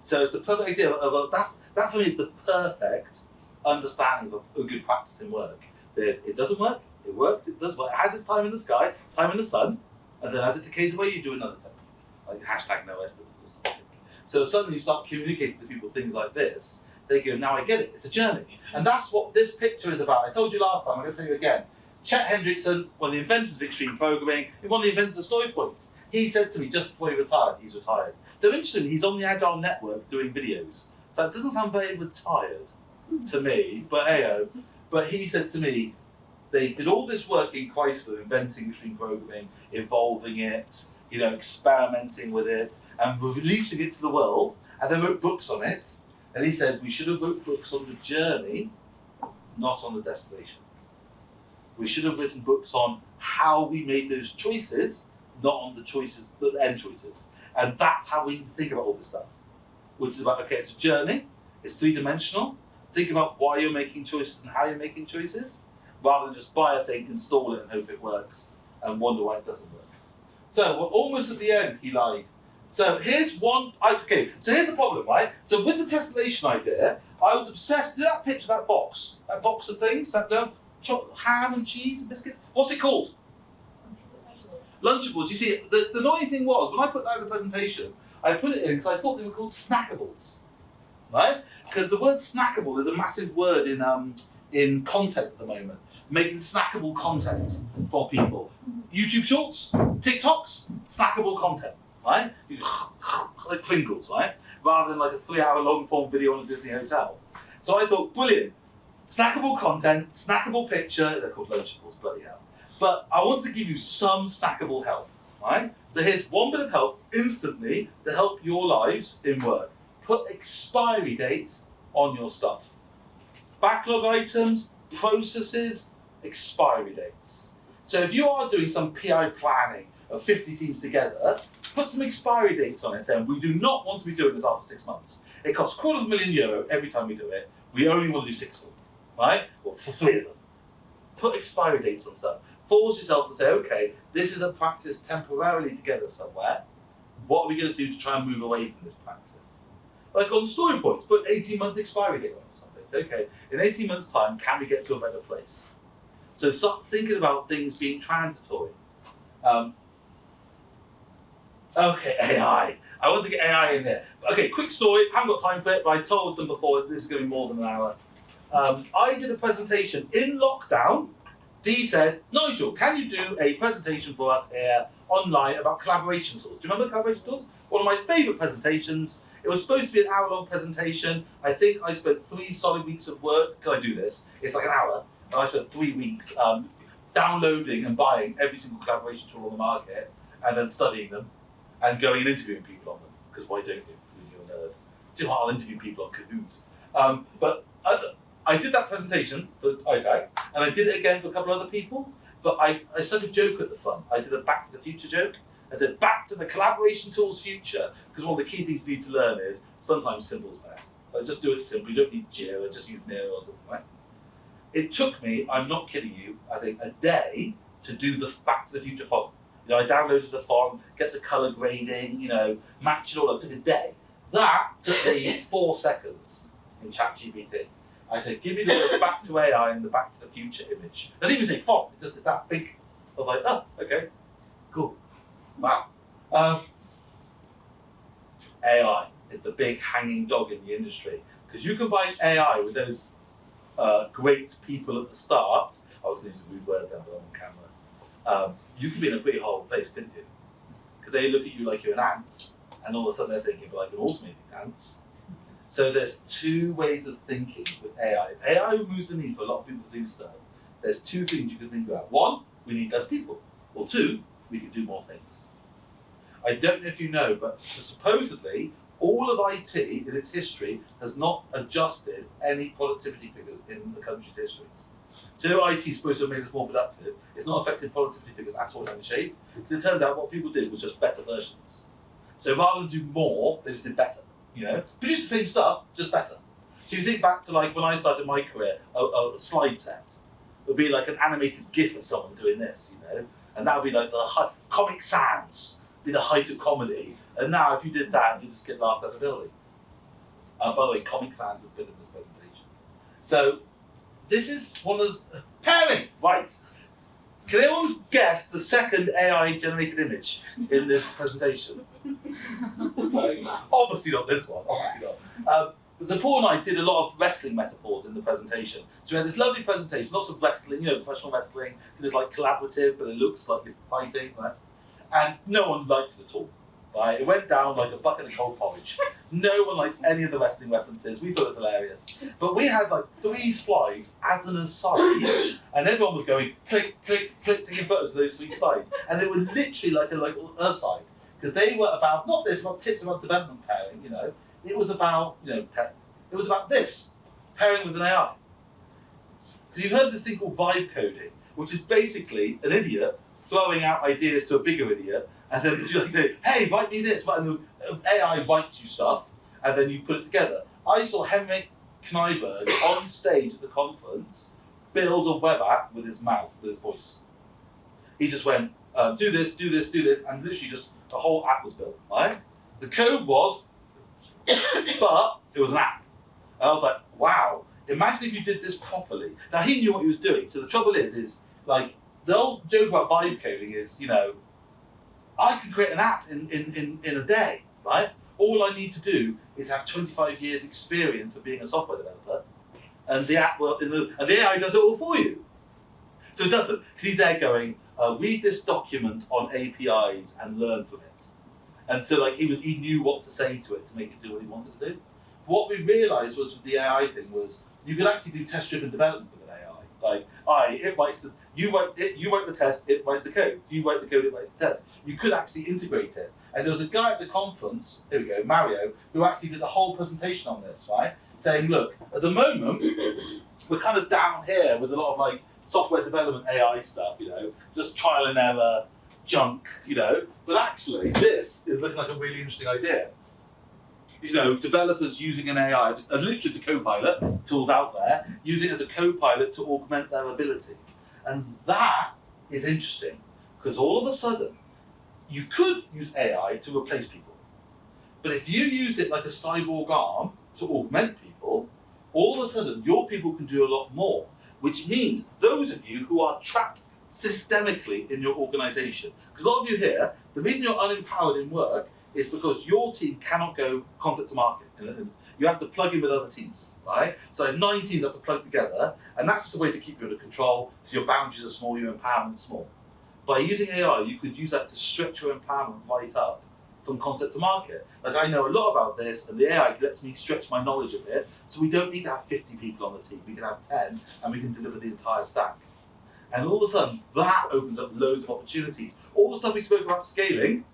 So it's the perfect idea of that for me is the perfect understanding of a good practice in work. There's it doesn't work, it works, it does work, it has its time in the sky, time in the sun, and then as it decays away, you do another thing. Like hashtag no estimates or something. So suddenly you start communicating to people things like this, they go, now I get it, it's a journey. And that's what this picture is about. I told you last time, I'm going to tell you again. Chet Hendrickson, one of the inventors of extreme programming, and one of the inventors of story points, he said to me just before he retired, he's retired. Though interestingly, he's on the Agile network doing videos. So it doesn't sound very retired to me, but heyo. But he said to me, they did all this work in Chrysler, inventing extreme programming, evolving it, experimenting with it, and releasing it to the world, and they wrote books on it. And he said, we should have wrote books on the journey, not on the destination. We should have written books on how we made those choices, not on the choices, the end choices. And that's how we need to think about all this stuff. Which is about, okay, it's a journey, it's three-dimensional. Think about why you're making choices and how you're making choices, rather than just buy a thing, install it, and hope it works, and wonder why it doesn't work. So we're almost at the end, he lied. So here's so here's the problem, right? So with the tessellation idea, I was obsessed with that picture, that box of things, ham and cheese and biscuits. What's it called? Lunchables. You see, the annoying thing was, when I put that in the presentation, I put it in because I thought they were called snackables, right? Because the word snackable is a massive word in content at the moment, making snackable content for people. YouTube Shorts, TikToks, snackable content, right? Like Pringles, right? Rather than like a 3-hour long form video on a Disney hotel. So I thought, brilliant. Snackable content, snackable picture, they're called Lunchables, bloody hell. But I wanted to give you some snackable help, right? So here's one bit of help instantly to help your lives in work. Put expiry dates on your stuff. Backlog items, processes, expiry dates. So if you are doing some PI planning of 50 teams together, put some expiry dates on it saying we do not want to be doing this after 6 months. It costs €250,000 every time we do it. We only want to do 6 of them, right? Or for 3 of them. Put expiry dates on stuff. Force yourself to say, okay, this is a practice temporarily together somewhere. What are we going to do to try and move away from this practice? Like on story points, put 18-month expiry date on it or something. So, okay, in 18 months' time, can we get to a better place? So start thinking about things being transitory. Okay, AI. I want to get AI in there. Okay, quick story. Haven't got time for it, but I told them before this is going to be more than an hour. I did a presentation in lockdown. Dee said, Nigel, can you do a presentation for us here online about collaboration tools? Do you remember collaboration tools? One of my favourite presentations. It was supposed to be an hour-long presentation. I think I spent 3 solid weeks of work, because I do this, it's like an hour, and I spent 3 weeks downloading and buying every single collaboration tool on the market, and then studying them, and going and interviewing people on them, because why don't you? You're a nerd. Do you know what? I'll interview people on Kahoot. But I did that presentation for ITAG, and I did it again for a couple of other people, but I stuck a joke at the front. I did a Back to the Future joke. I said, back to the collaboration tools future, because one of the key things you need to learn is sometimes simple's best. Like, just do it simple. You don't need Jira, just use Miro or something, right? It took me, I'm not kidding you, I think a day to do the Back to the Future font. I downloaded the font, get the color grading, match it all up. It took a day. That took me 4 seconds in ChatGPT. I said, give me the words Back to AI and the Back to the Future image. I didn't even say font, it just did that big. I was like, oh, okay, cool. Wow. AI is the big hanging dog in the industry. Because you combine AI with those great people at the start. I was going to use a rude word then, but I'm on camera. You could be in a pretty horrible place, couldn't you? Because they look at you like you're an ant, and all of a sudden they're thinking, but I can automate these ants. So there's 2 ways of thinking with AI. If AI removes the need for a lot of people to do stuff, there's 2 things you can think about. 1, we need less people. Or 2, we can do more things. I don't know if you know, but supposedly all of IT in its history has not adjusted any productivity figures in the country's history. So IT is supposed to have made us more productive. It's not affected productivity figures at all down the shape. Because it turns out what people did was just better versions. So rather than do more, they just did better. Produce the same stuff, just better. So you think back to like when I started my career, a slide set would be like an animated GIF of someone doing this, and that would be like the Comic Sans, be the height of comedy. And now if you did that, you just get laughed out of the building. By the way, Comic Sans has been in this presentation. So this is one of the pairing, right? Can anyone guess the second AI generated image in this presentation? Obviously not this one, obviously not. So Paul and I did a lot of wrestling metaphors in the presentation. So we had this lovely presentation, lots of wrestling, professional wrestling, because it's like collaborative, but it looks like you're fighting, right? And no one liked it at all, right? It went down like a bucket of cold porridge. No one liked any of the wrestling references. We thought it was hilarious. But we had like 3 slides as an aside, and everyone was going click, click, click, taking photos of those 3 slides. And they were literally like an aside, because they were about, not this, about tips about development pairing, It was about, it was about this, pairing with an AI. Because you've heard of this thing called vibe coding, which is basically an idiot throwing out ideas to a bigger idiot, and then you say, hey, write me this, and the AI writes you stuff, and then you put it together. I saw Henrik Knyberg on stage at the conference build a web app with his mouth, with his voice. He just went, do this, do this, do this, and literally just the whole app was built, right? The code was, but it was an app. And I was like, wow, imagine if you did this properly. Now he knew what he was doing. So the trouble is like, the old joke about vibe coding is, I could create an app in a day, right? All I need to do is have 25 years experience of being a software developer, and the app will, and the AI does it all for you. So it doesn't, because he's there going, read this document on APIs and learn from it. And so like he knew what to say to it to make it do what he wanted to do. What we realized was with the AI thing was you could actually do test-driven development with an AI. Like, it writes the, you write the test, it writes the code. You write the code, it writes the test. You could actually integrate it. And there was a guy at the conference, here we go, Mario, who actually did the whole presentation on this, right? Saying, look, at the moment, we're kind of down here with a lot of like software development AI stuff, just trial and error, junk, but actually this is looking like a really interesting idea. Developers using an AI as literally as a co-pilot, tools out there, using it as a co-pilot to augment their ability. And that is interesting, because all of a sudden, you could use AI to replace people. But if you used it like a cyborg arm to augment people, all of a sudden your people can do a lot more, which means those of you who are trapped systemically in your organization, because a lot of you here, the reason you're unempowered in work is because your team cannot go concept to market. You have to plug in with other teams, right? So 9 teams have to plug together, and that's just a way to keep you under control, because your boundaries are small, your empowerment is small. By using AI, you could use that to stretch your empowerment right up from concept to market. Like, I know a lot about this, and the AI lets me stretch my knowledge a bit, so we don't need to have 50 people on the team. We can have 10, and we can deliver the entire stack. And all of a sudden, that opens up loads of opportunities. All the stuff we spoke about scaling,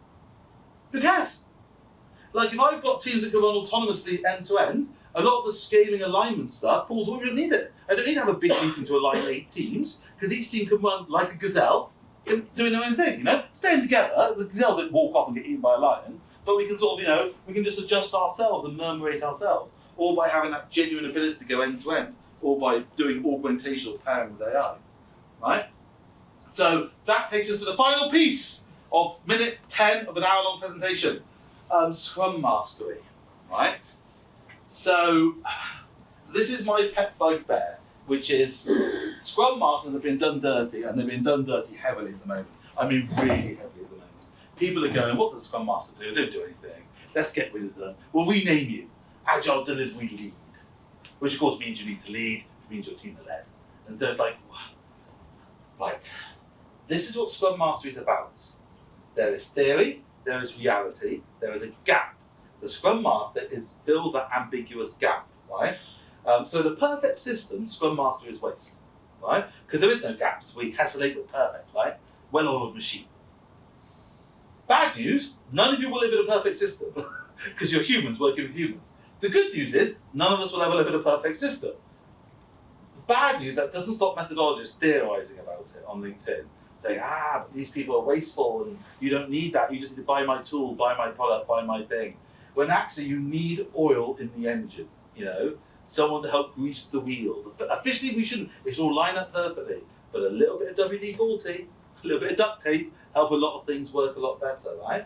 who cares? Like, if I've got teams that can run autonomously end to end, a lot of the scaling alignment stuff falls away. We don't need it. I don't need to have a big meeting to align 8 teams, because each team can run like a gazelle, doing their own thing, Staying together, the gazelle don't walk off and get eaten by a lion, but we can sort of, we can just adjust ourselves and murmurate ourselves, or by having that genuine ability to go end to end, or by doing augmentation or pairing with AI, right? So that takes us to the final piece of minute 10 of an hour-long presentation, Scrum Mastery, right? So this is my pet bugbear, which is Scrum Masters have been done dirty, and they've been done dirty heavily at the moment. I mean, really heavily at the moment. People are going, what does a Scrum Master do? They don't do anything. Let's get rid of them. We'll rename you Agile Delivery Lead, which of course means you need to lead, which means your team are led. And so it's like, right, this is what Scrum Mastery is about. There is theory, there is reality, there is a gap. The Scrum Master fills that ambiguous gap, right? So the perfect system, Scrum Master is waste, right? Because there is no gaps. We tessellate with perfect, right? Well-oiled machine. Bad news, none of you will live in a perfect system, because you're humans working with humans. The good news is, none of us will ever live in a perfect system. The bad news, that doesn't stop methodologists theorizing about it on LinkedIn, saying, but these people are wasteful, and you don't need that, you just need to buy my tool, buy my product, buy my thing. When actually you need oil in the engine, someone to help grease the wheels. Officially we shouldn't, it should all line up perfectly, but a little bit of WD-40, a little bit of duct tape, help a lot of things work a lot better, right?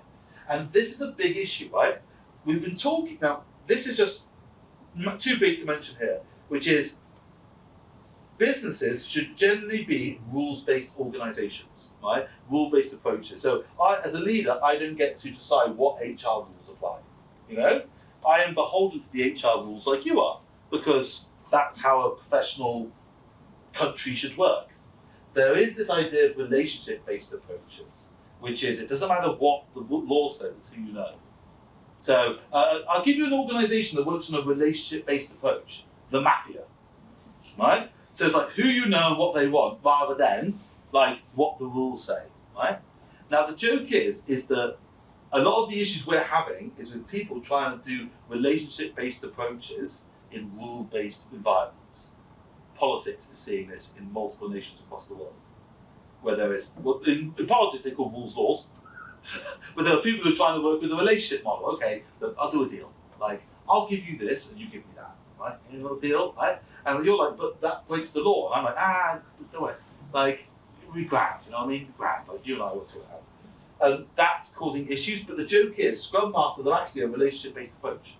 And this is a big issue, right? We've been talking, now this is just too big to mention here, which is businesses should generally be rules-based organizations, right? Rule-based approaches. So I, as a leader, I don't get to decide what HR rules apply. You know, I am beholden to the HR rules like you are, because that's how a professional country should work. There is this idea of relationship-based approaches, which is it doesn't matter what the law says, it's who you know. So I'll give you an organization that works on a relationship-based approach, the mafia, right? So it's like who you know and what they want, rather than like what the rules say, right? Now the joke is that a lot of the issues we're having is with people trying to do relationship-based approaches in rule-based environments. Politics is seeing this in multiple nations across the world, where there is, well, in politics they call rules laws, but there are people who are trying to work with a relationship model. Okay, look, I'll do a deal. Like, I'll give you this and you give me that, right? You know, a deal, right? And you're like, but that breaks the law. And I'm like, do it. Like, we grand, you know what I mean? Grand, like you and I will sort it out. And that's causing issues, but the joke is, Scrum Masters are actually a relationship-based approach.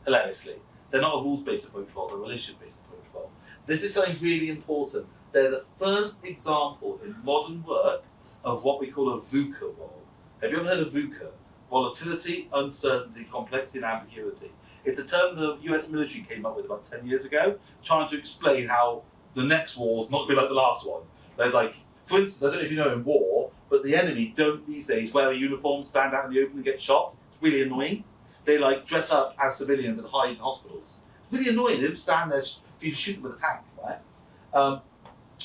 Hilariously. They're not a rules-based approach role, they're a relationship-based approach role. This is something really important. They're the first example in modern work of what we call a VUCA role. Have you ever heard of VUCA? Volatility, uncertainty, complexity, and ambiguity. It's a term the US military came up with about 10 years ago, trying to explain how the next war is not going to be like the last one. They're like, for instance, I don't know if you know in war, but the enemy don't these days wear a uniform, stand out in the open and get shot. It's really annoying. They like dress up as civilians and hide in hospitals. It's really annoying. They don't stand there for you to shoot them with a tank, right?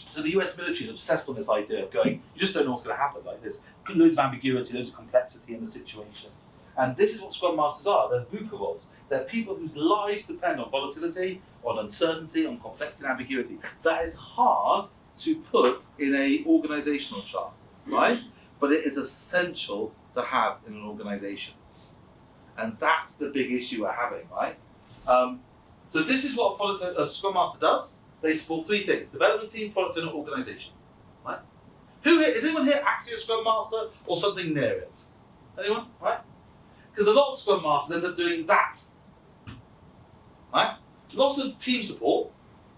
So the US military is obsessed on this idea of going, you just don't know what's going to happen. Like there's loads of ambiguity, loads of complexity in the situation. And this is what Scrum Masters are. They're VUCA roles. They're people whose lives depend on volatility, on uncertainty, on complexity and ambiguity. That is hard to put in an organizational chart, right? But it is essential to have in an organization. And that's the big issue we're having, right? So this is what a Scrum Master does. They support three things: development team, product owner, organization. Right? Who here, is anyone here actually a Scrum Master or something near it? Anyone? Right? Because a lot of Scrum Masters end up doing that. Right? Lots of team support,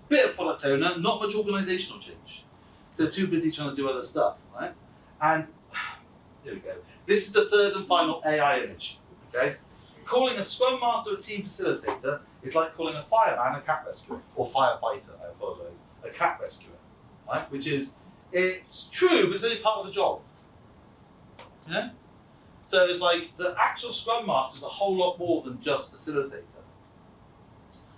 bit of product owner, not much organizational change. So they're too busy trying to do other stuff, right? And here we go. This is the third and final AI image. Okay? Calling a Scrum Master a team facilitator is like calling a fireman a cat rescuer, or firefighter, I apologise, a cat rescuer, right? Which is, it's true, but it's only part of the job. You know? So it's like the actual Scrum Master is a whole lot more than just facilitator.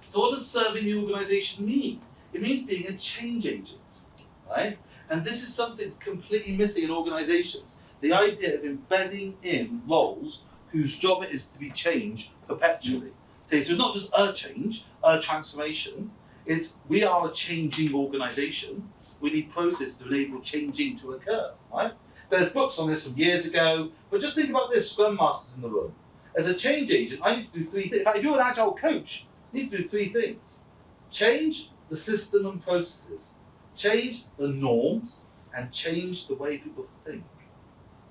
So what does serving the organisation mean? It means being a change agent, right? And this is something completely missing in organisations. The idea of embedding in roles whose job it is to be changed perpetually. So it's not just a change, a transformation. It's we are a changing organisation. We need process to enable changing to occur, right? There's books on this from years ago, but just think about this, Scrum Masters in the room. As a change agent, I need to do three things. In fact, if you're an Agile coach, you need to do three things. Change the system and processes, change the norms, and change the way people think.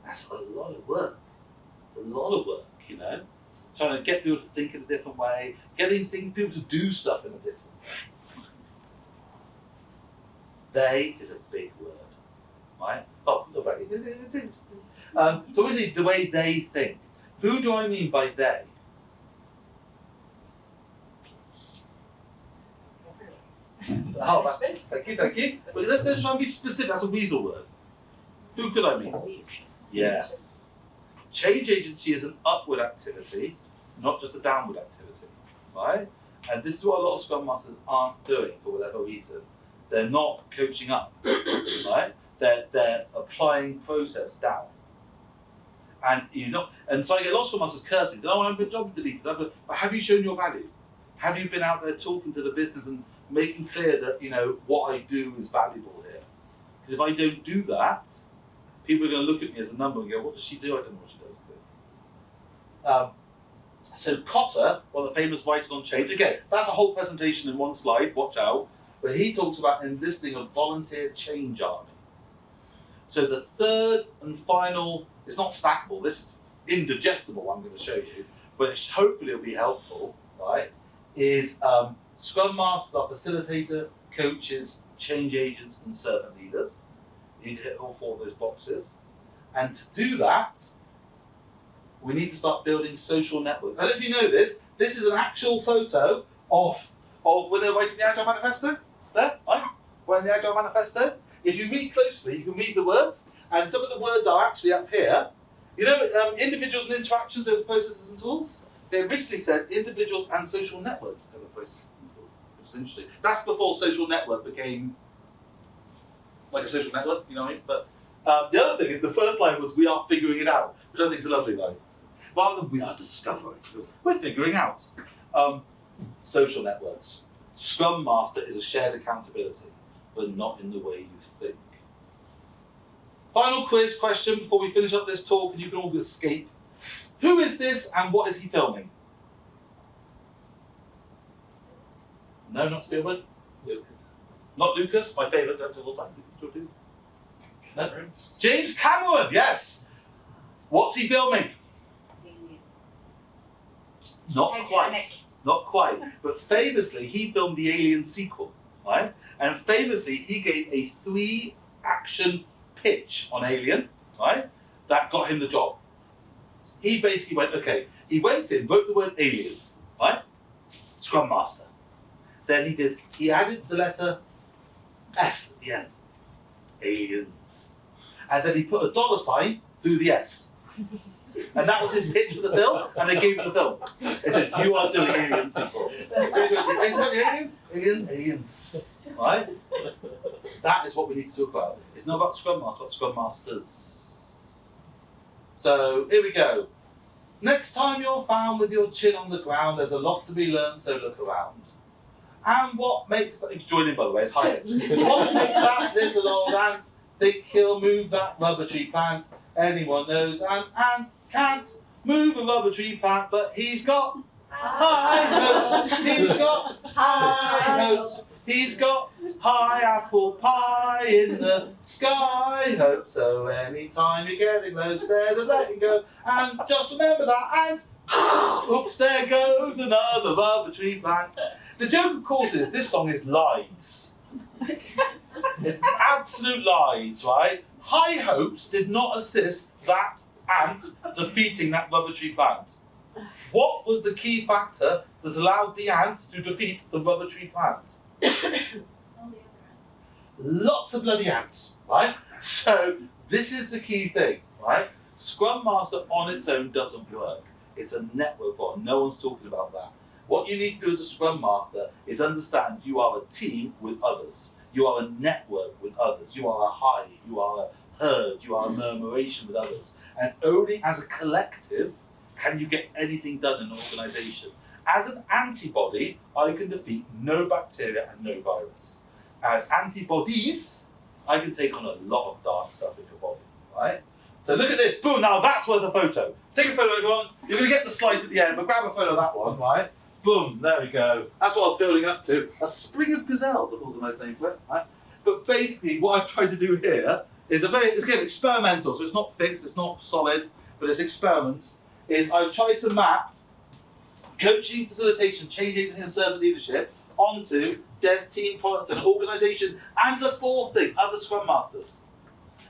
That's a lot of work. It's a lot of work, you know? Trying to get people to think in a different way, getting people to do stuff in a different way. They is a big word, right? Oh, look back. So obviously the way they think. Who do I mean by they? Oh, thank you. But let's try and be specific. That's a weasel word. Who could I mean? Yes. Change agency is an upward activity, not just a downward activity, right? And this is what a lot of Scrum Masters aren't doing for whatever reason. They're not coaching up, right? They're applying process down. And and so I get a lot of Scrum Masters cursing, oh, my job deleted. But have you shown your value? Have you been out there talking to the business and making clear that, you know, what I do is valuable here? Because if I don't do that, people are going to look at me as a number and go, what does she do? I don't know what she does. So Cotter, one of the famous writers on change, again, that's a whole presentation in one slide, watch out, but he talks about enlisting a volunteer change army. So the third and final, it's not stackable, this is indigestible, I'm going to show you, but hopefully it'll be helpful, right, is Scrum Masters are facilitator, coaches, change agents, and servant leaders. You need to hit all 4 of those boxes. And to do that, we need to start building social networks. I don't know if you know this. This is an actual photo of when they're writing the Agile Manifesto. There, right? We're in the Agile Manifesto. If you read closely, you can read the words, and some of the words are actually up here. You know, individuals and interactions over processes and tools? They originally said individuals and social networks over processes and tools, which is interesting. That's before social network became like a social network, you know what I mean? But the other thing is the first line was, we are figuring it out, which I think is a lovely line. Rather than we are discovering, we're figuring out. Social networks. Scrum Master is a shared accountability, but not in the way you think. Final quiz question before we finish up this talk and you can all escape. Who is this and what is he filming? No, not Spielberg. Lucas. Not Lucas, my favourite director of all time. No? James Cameron, yes. What's he filming? Not quite. Not quite. But famously, he filmed the Alien sequel, right? And famously, he gave a 3-action pitch on Alien, right? That got him the job. He basically went, okay, he went in, wrote the word alien, right? Scrum Master. Then he added the letter S at the end. Aliens. And then he put a $sign through the S. And that was his pitch for the film, and they gave him the film. It said, you are doing Alien sequel. Aliens, right? That is what we need to talk about. It's not about Scrum Master, but Scrum Masters. So, here we go. Next time you're found with your chin on the ground, there's a lot to be learned, so look around. And what makes that, join in by the way, it's high edge. What makes that little old ant think he'll move that rubber tree plant? Anyone knows an ant can't move a rubber tree plant, but he's got high hopes. He's got high hopes. He's got high apple pie in the sky. Hope so anytime you're getting low, instead of letting go. And just remember that, and oops, there goes another rubber tree plant. The joke, of course, is this song is lies. It's absolute lies, right? High hopes did not assist that ant defeating that rubber tree plant. What was the key factor that allowed the ant to defeat the rubber tree plant? Lots of bloody ants, right? So this is the key thing, right? Scrum Master on its own doesn't work. It's a network bot. No one's talking about that. What you need to do as a Scrum Master is understand you are a team with others. You are a network with others. You are a hive. You are a herd. You are a murmuration with others. And only as a collective can you get anything done in an organisation. As an antibody, I can defeat no bacteria and no virus. As antibodies, I can take on a lot of dark stuff in your body, right? So look at this, boom, now that's worth a photo. Take a photo, everyone. You're gonna get the slides at the end, but grab a photo of that one, right? Boom, there we go. That's what I was building up to. A spring of gazelles, I thought was a nice name for it, right? But basically, what I've tried to do here is it's again, experimental, so it's not fixed, it's not solid, but it's experiments, is I've tried to map coaching, facilitation, change agency and servant leadership onto dev, team, product and organisation, and the fourth thing, other Scrum Masters.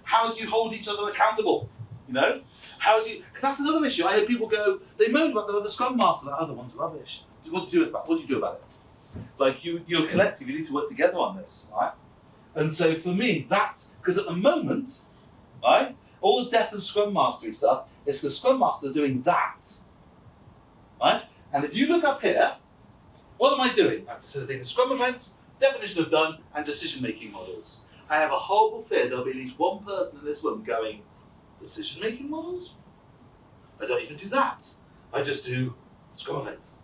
How do you hold each other accountable? You know? How do you, because that's another issue. I hear people go, they moan about the other Scrum Master, that other one's rubbish. What do you do about it? Like, you're a collective, you need to work together on this, right? And so for me, that's, because at the moment, right, all the death of Scrum Mastery stuff is because Scrum Masters are doing that, right? And if you look up here, what am I doing? I'm facilitating Scrum events, definition of done, and decision-making models. I have a horrible fear there'll be at least one person in this room going, decision-making models? I don't even do that. I just do Scrum events.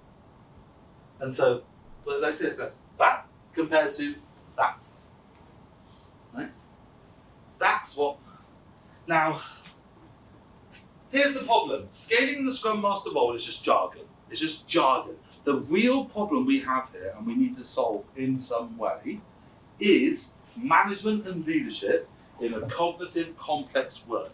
And so, like this, that compared to that. Right? That's what. Now, here's the problem. Scaling the Scrum Master role is just jargon. It's just jargon. The real problem we have here, and we need to solve in some way, is management and leadership in a cognitive, complex work,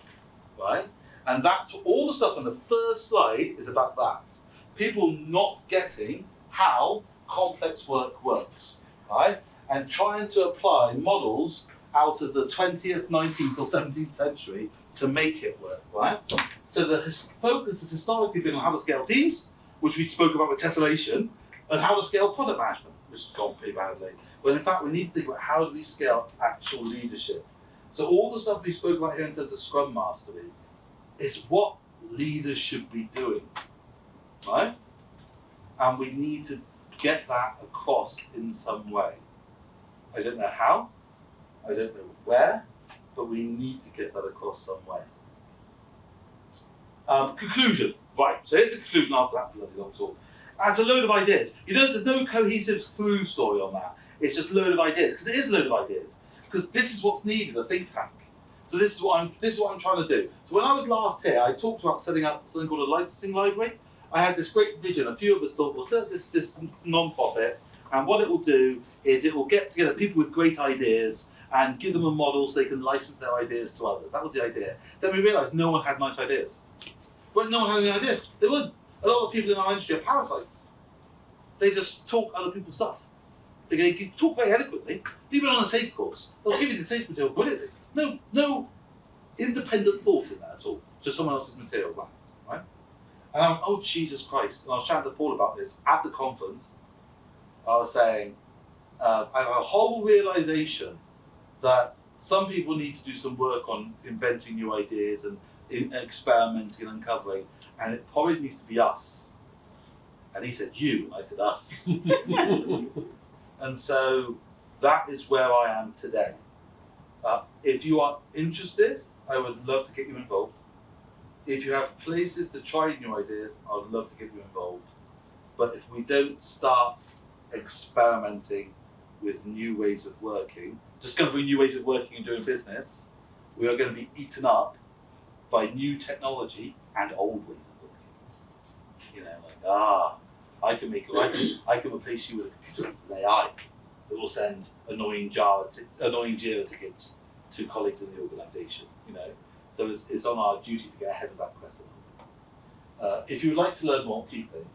right? And that's all the stuff on the first slide is about that. People not getting how complex work works, right? and trying to apply models out of the 20th, 19th or 17th century to make it work, right? So the focus has historically been on how to scale teams, which we spoke about with tessellation, and how to scale product management, which has gone pretty badly. But in fact, we need to think about how do we scale actual leadership. So all the stuff we spoke about here in terms of Scrum Mastery is what leaders should be doing, right? And we need to get that across in some way. I don't know how, I don't know where, but we need to get that across some way. Conclusion, right, so here's the conclusion after that bloody long talk. It's a load of ideas. You notice there's no cohesive through story on that. It's just a load of ideas, because it is a load of ideas. Because this is what's needed, a think tank. So this is what I'm trying to do. So when I was last here, I talked about setting up something called a licensing library. I had this great vision. A few of us thought, we'll set up this non-profit, and what it will do is it will get together people with great ideas and give them a model so they can license their ideas to others. That was the idea. Then we realised no one had nice ideas. Well, no one had any ideas. They wouldn't. A lot of people in our industry are parasites. They just talk other people's stuff. They can talk very eloquently. Even on a safe course, they'll give you the safe material brilliantly. No independent thought in that at all. Just someone else's material, right? And oh Jesus Christ! And I was chatting to Paul about this at the conference. I was saying, I have a whole realization that some people need to do some work on inventing new ideas and experimenting and uncovering, and it probably needs to be us. And he said you, and I said us. And so that is where I am today. If you are interested, I would love to get you involved. If you have places to try new ideas, I would love to get you involved. But if we don't start experimenting with new ways of working, discovering new ways of working and doing business, we are going to be eaten up by new technology and old ways of working. You know, like, I can replace you with a computer, with an AI that will send annoying Jira tickets to colleagues in the organisation. You know, so it's on our duty to get ahead of that quest a little bit. If you would like to learn more, please don't.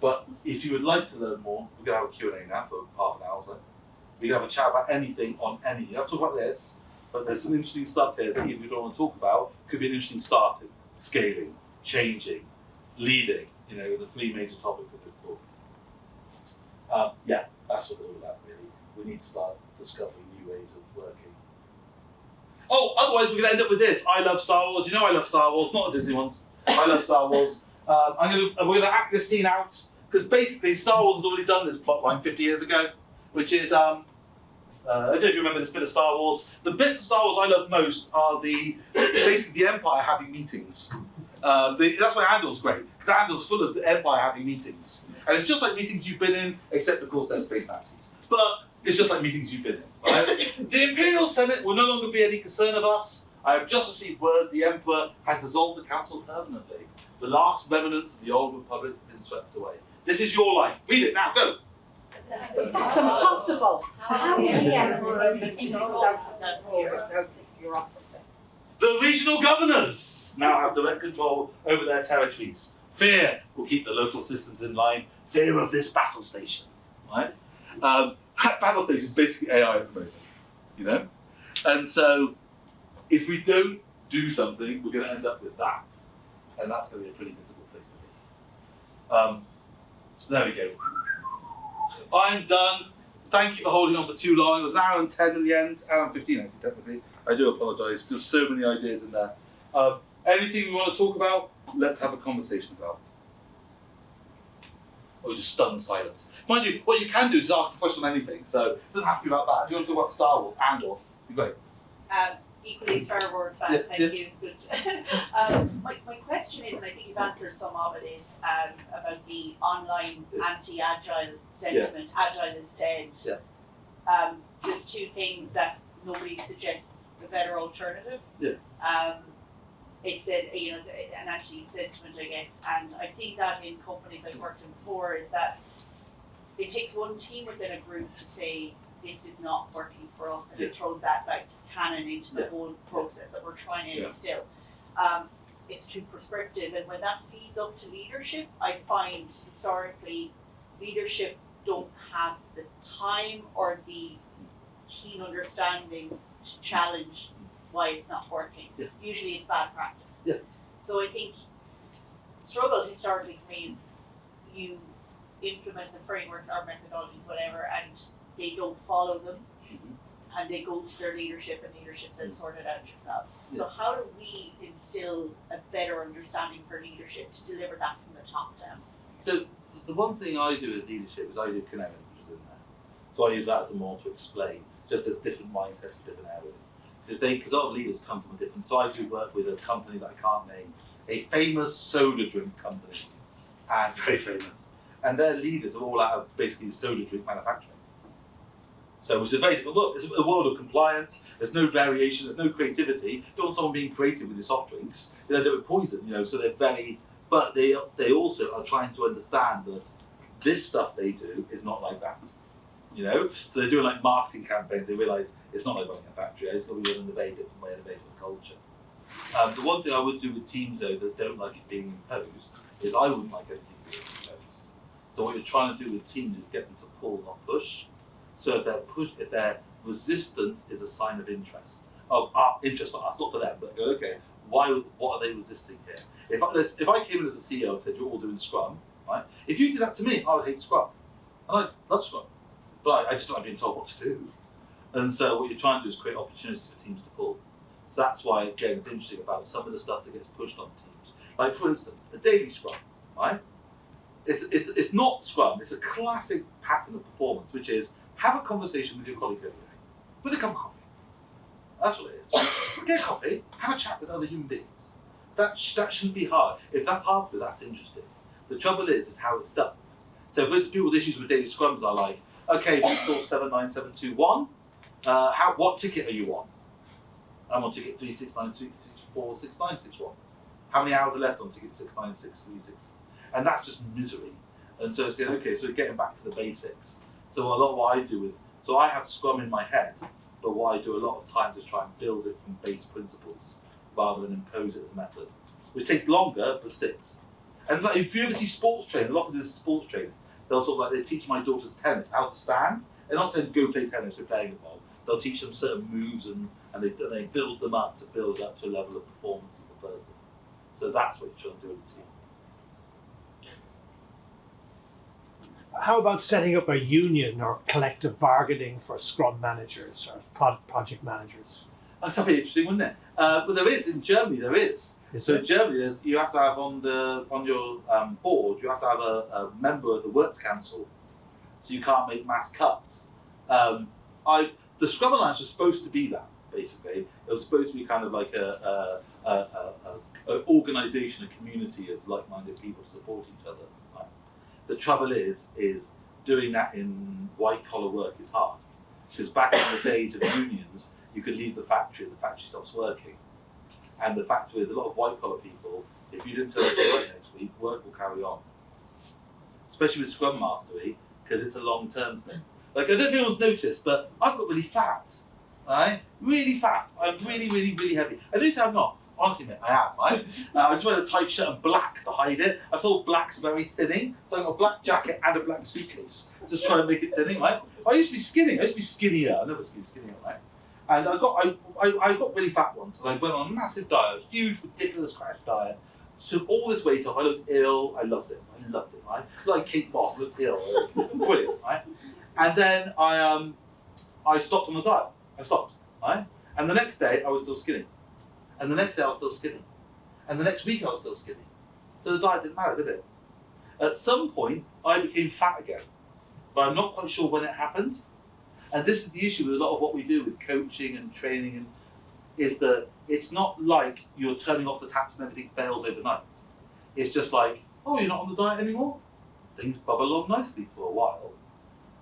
But if you would like to learn more, we're going to have a Q&A now for half an hour or so. We can have a chat about anything on anything. I'll talk about this, but there's some interesting stuff here that even if you don't want to talk about, could be an interesting starting, scaling, changing, leading, you know, the three major topics of this talk. Yeah, that's what we're all about, really. We need to start discovering new ways of working. Oh, otherwise we're going to end up with this. I love Star Wars. You know I love Star Wars, not the Disney ones. I love Star Wars. We're going to act this scene out, because basically Star Wars has already done this plotline 50 years ago, which is, I don't know if you remember this bit of Star Wars. The bits of Star Wars I love most are basically the Empire having meetings. That's why Andor's great, because Andor's full of the Empire having meetings. And it's just like meetings you've been in, except of course they're space Nazis. But it's just like meetings you've been in. Right? The Imperial Senate will no longer be any concern of us. I have just received word the Emperor has dissolved the Council permanently. The last remnants of the old Republic have been swept away. This is your life. Read it now, go. That's impossible. How do you get The regional governors now have direct control over their territories. Fear will keep the local systems in line. Fear of this battle station, right? Battle station is basically AI at the moment, you know? And so, if we don't do something, we're going to end up with that. And that's going to be a pretty miserable place to be. There we go. I'm done. Thank you for holding on for too long. It was an hour and 10 in the end, hour and 15 actually, technically. I do apologise, there's so many ideas in there. Anything we want to talk about, let's have a conversation about. Or just stunned silence. Mind you, what you can do is ask a question on anything, so it doesn't have to be about that. If you want to talk about Star Wars and or, be great. Equally Star Wars fan, Yeah, thank you. Good. My question is, and I think you've answered some of it, is about the online anti-agile sentiment. Agile is dead. Yeah. There's two things that nobody suggests a better alternative. Yeah. It's an anti-sentiment, I guess, and I've seen that in companies I've worked in before. Is that it takes one team within a group to say this is not working for us, and it throws that like cannon into the whole process that we're trying to instill. It's too prescriptive, and when that feeds up to leadership, I find historically leadership don't have the time or the keen understanding to challenge why it's not working. Yeah. Usually it's bad practice. Yeah. So I think struggle historically for me is you implement the frameworks or methodologies, whatever, and they don't follow them, and they go to their leadership, and leadership says sort it out yourselves. Yeah. So how do we instill a better understanding for leadership to deliver that from the top down? So the one thing I do with leadership is I do connect images in there. So I use that as a model to explain, just as different mindsets for different areas. Because a lot of leaders come from a different, so I do work with a company that I can't name, a famous soda drink company, and very famous. And their leaders are all out of basically soda drink manufacturing. So it's a very different world. It's a world of compliance. There's no variation. There's no creativity. You don't want someone being creative with your soft drinks. They end up with poison, you know. So they're very, but they also are trying to understand that this stuff they do is not like that, you know. So they're doing like marketing campaigns. They realise it's not like running a factory. It's going to be run in a very different way, in a very different culture. The one thing I would do with teams though that don't like it being imposed is I wouldn't like anything being imposed. So what you're trying to do with teams is get them to pull, not push. So if their resistance is a sign of interest, interest for us, not for them, but go, okay, what are they resisting here? If I came in as a CEO and said you're all doing Scrum, right? If you did that to me, I would hate Scrum, and I love Scrum, but I just don't like being told what to do. And so what you're trying to do is create opportunities for teams to pull. So that's why again it's interesting about some of the stuff that gets pushed on teams. Like for instance, a daily Scrum, right? It's not Scrum. It's a classic pattern of performance, which is have a conversation with your colleagues every day, with a cup of coffee. That's what it is. Get coffee, have a chat with other human beings. That shouldn't be hard. If that's hard for you, that's interesting. The trouble is how it's done. So for people's issues with daily Scrums are like, okay, resource 79721, what ticket are you on? I'm on ticket 369646961. How many hours are left on ticket 69636? And that's just misery. And so it's saying, okay, so we're getting back to the basics. So a lot of what I do so I have Scrum in my head, but what I do a lot of times is try and build it from base principles rather than impose it as a method, which takes longer but sticks. And if you ever see sports training, a lot of this is sports training. They'll sort of like, they teach my daughters tennis, how to stand. They're not saying go play tennis, they're playing it well. They'll teach them certain moves and they build them up to build up to a level of performance as a person. So that's what you're trying to do in a team. How about setting up a union or collective bargaining for Scrum managers or project managers? That'd be interesting, wouldn't it? Well, there is in Germany. There is. So in Germany, you have to have on your board, you have to have a member of the Works Council, so you can't make mass cuts. The Scrum Alliance was supposed to be that. Basically, it was supposed to be kind of like an organisation, a community of like-minded people to support each other. Right? The trouble is doing that in white-collar work is hard, because back in the days of unions, you could leave the factory and the factory stops working. And the fact is, a lot of white-collar people, if you didn't turn up to work next week, work will carry on. Especially with Scrum Mastery, because it's a long-term thing. Like, I don't know if anyone's noticed, but I've got really fat, right? Really fat. I'm really, really, really heavy. And you say I'm not. Honestly, mate, I am, right? I just wear a tight shirt and black to hide it. I've told black's very thinning, so I've got a black jacket and a black suitcase. Just try and make it thinning, right? I used to be skinny. I used to be skinnier. I never skinnier, right? And I got really fat once, and I went on a massive diet, a huge, ridiculous crash diet. Took all this weight off. I looked ill. I loved it, right? Like Kate Moss, I looked ill. Brilliant, right? And then I stopped on the diet. I stopped, right? And the next day, I was still skinny. And the next day, I was still skinny. And the next week, I was still skinny. So the diet didn't matter, did it? At some point, I became fat again. But I'm not quite sure when it happened. And this is the issue with a lot of what we do with coaching and training, is that it's not like you're turning off the taps and everything fails overnight. It's just like, oh, you're not on the diet anymore? Things bubble along nicely for a while.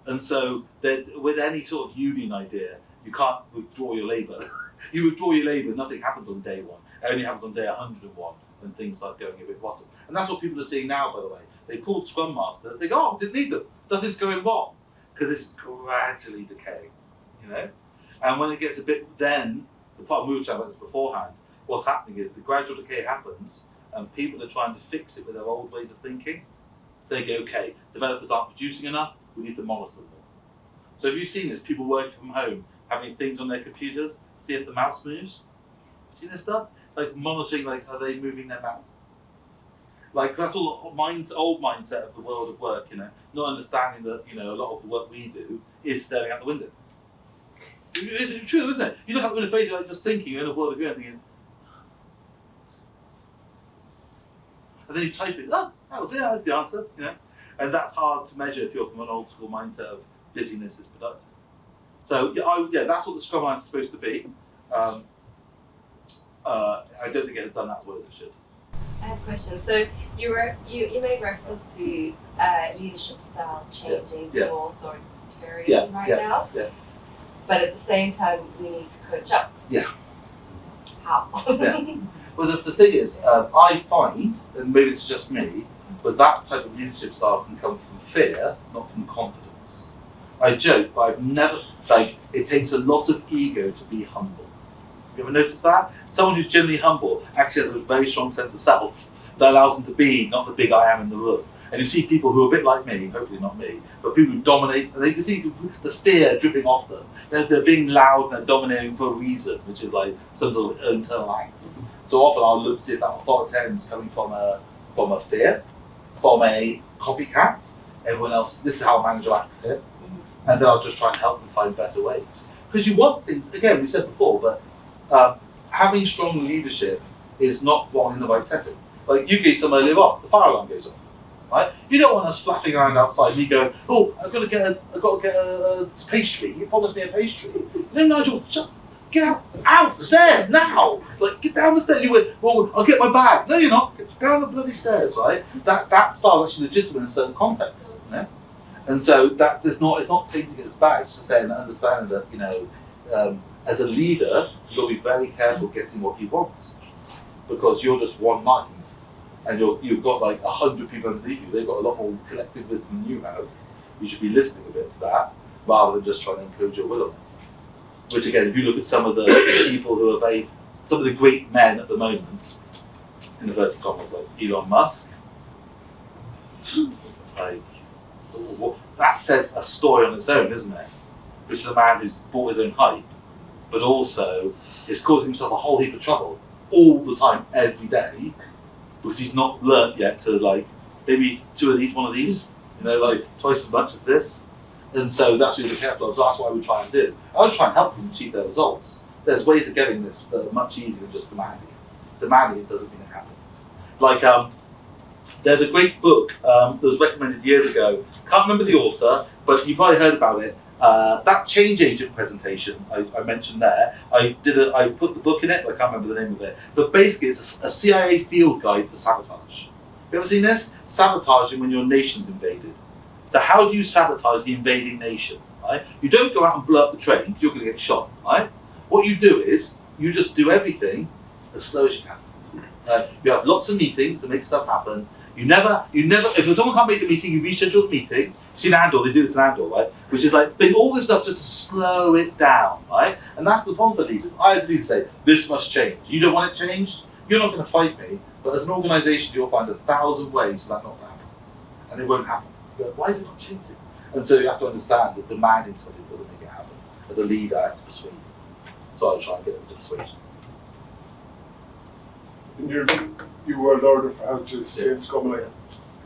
And so with any sort of union idea, you can't withdraw your labour. You withdraw your labour, nothing happens on day one. It only happens on day 101 when things start going a bit rotten. And that's what people are seeing now, by the way. They pulled Scrum Masters, they go, oh, didn't need them. Nothing's going wrong. Because it's gradually decaying, you know? And when it gets a bit, then, the part we were chatting about this beforehand, what's happening is the gradual decay happens and people are trying to fix it with their old ways of thinking. So they go, okay, developers aren't producing enough, we need to monitor them. So have you seen this? People working from home, having things on their computers, see if the mouse moves? Seen this stuff? Like monitoring, like, are they moving their mouse? Like, that's all the old mindset of the world of work, you know, not understanding that, you know, a lot of the work we do is staring out the window. It's true, isn't it? You look out the window, you're like just thinking, you're in a world of your own, thinking, and then you type it, oh, that was it, that's the answer, you know. And that's hard to measure if you're from an old school mindset of busyness is productive. So yeah, that's what the Scrum line is supposed to be. I don't think it has done that as well as it should. I have a question. So you made reference to leadership style changing to more authoritarian now. Yeah. But at the same time, we need to coach up. Yeah. How? Yeah. Well, the thing is, I find, and maybe it's just me, but that type of leadership style can come from fear, not from confidence. I joke, but I've never, it takes a lot of ego to be humble. You ever noticed that? Someone who's generally humble actually has a very strong sense of self that allows them to be not the big I am in the room. And you see people who are a bit like me, hopefully not me, but people who dominate, and they can see the fear dripping off them. They're being loud and they're dominating for a reason, which is like some sort of internal angst. So often I'll look to see if that authoritarian is coming from a fear, from a copycat. Everyone else, this is how a manager acts here. And then I'll just try and help them find better ways. Because you want things, again, we said before, but having strong leadership is not wrong in the right setting. Like you gave some earlier on, the fire alarm goes off, right? You don't want us flapping around outside, me going, oh, I've got to get a pastry. You promised me a pastry. No, Nigel, get out the stairs now. Like get down the stairs. You went, well, I'll get my bag. No, you're not. Get down the bloody stairs, right? That style is actually legitimate in certain contexts, you know? And so that it's not painting it as bad. It's just saying, understanding that, you know, as a leader, you'll be very careful getting what you want, because you're just one mind, and you've got like 100 people underneath you. They've got a lot more collective wisdom than you have. You should be listening a bit to that, rather than just trying to impose your will on it. Which again, if you look at some of the people who are some of the great men at the moment, in inverted commas, like Elon Musk, like that says a story on its own, isn't it? Which is a man who's bought his own hype, but also is causing himself a whole heap of trouble all the time, every day, because he's not learnt yet to like maybe 2 of these, 1 of these, you know, like twice as much as this. And so that's what we're careful of. So that's what I would try and do. I would try and help them achieve their results. There's ways of getting this that are much easier than just demanding it. Demanding it doesn't mean it happens. Like there's a great book that was recommended years ago. Can't remember the author, but you probably heard about it. That change agent presentation I mentioned there, I put the book in it, but I can't remember the name of it. But basically it's a CIA field guide for sabotage. You ever seen this? Sabotaging when your nation's invaded. So how do you sabotage the invading nation, right? You don't go out and blow up the train, because you're going to get shot, right? What you do is, you just do everything as slow as you can. You have lots of meetings to make stuff happen. You never, if someone can't make the meeting, you reschedule the meeting. See in Andor, they do this in Andor, right? Which is like, all this stuff just to slow it down, right? And that's the problem for leaders. I as a leader say, this must change. You don't want it changed? You're not going to fight me, but as an organisation, you'll find 1,000 ways for that not to happen. And it won't happen. But why is it not changing? And so you have to understand that demanding something doesn't make it happen. As a leader, I have to persuade you. So I'll try and get them to persuade you. You were an order for how to scale Scrum, like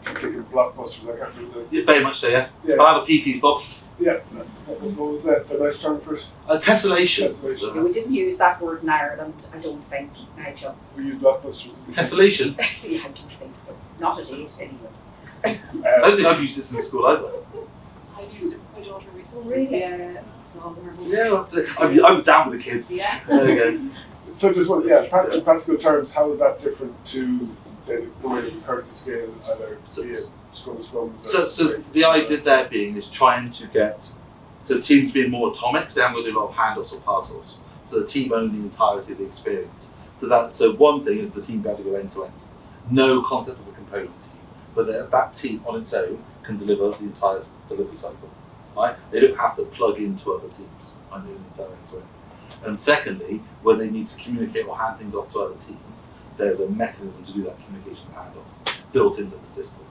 thinking blockbusters. I can't remember Yeah, very much so, yeah. I'll have a PP's book. Yeah. What was that? The nice term for it? Tessellation. Tessellation. We didn't use that word in Ireland, I don't think, Nigel. We use blockbusters. Tessellation? Yeah, I don't think so. Not at 8 anyway. I don't think I've used this in school either. I used it with my daughter recently. Really? Yeah. It's all the Yeah, that's it. I'm down with the kids. Yeah. There we go. So just in practical terms, how is that different to, say, the way that we currently scale either Scrum? So the idea there being is trying to get, so teams being more atomic, so they haven't got to do a lot of handoffs or parcels. So the team own the entirety of the experience. So one thing is the team better go end to end. No concept of a component team, but that team on its own can deliver the entire delivery cycle. Right? They don't have to plug into other teams. Right? They need to end to end. And secondly, when they need to communicate or hand things off to other teams, there's a mechanism to do that communication and handoff built into the system.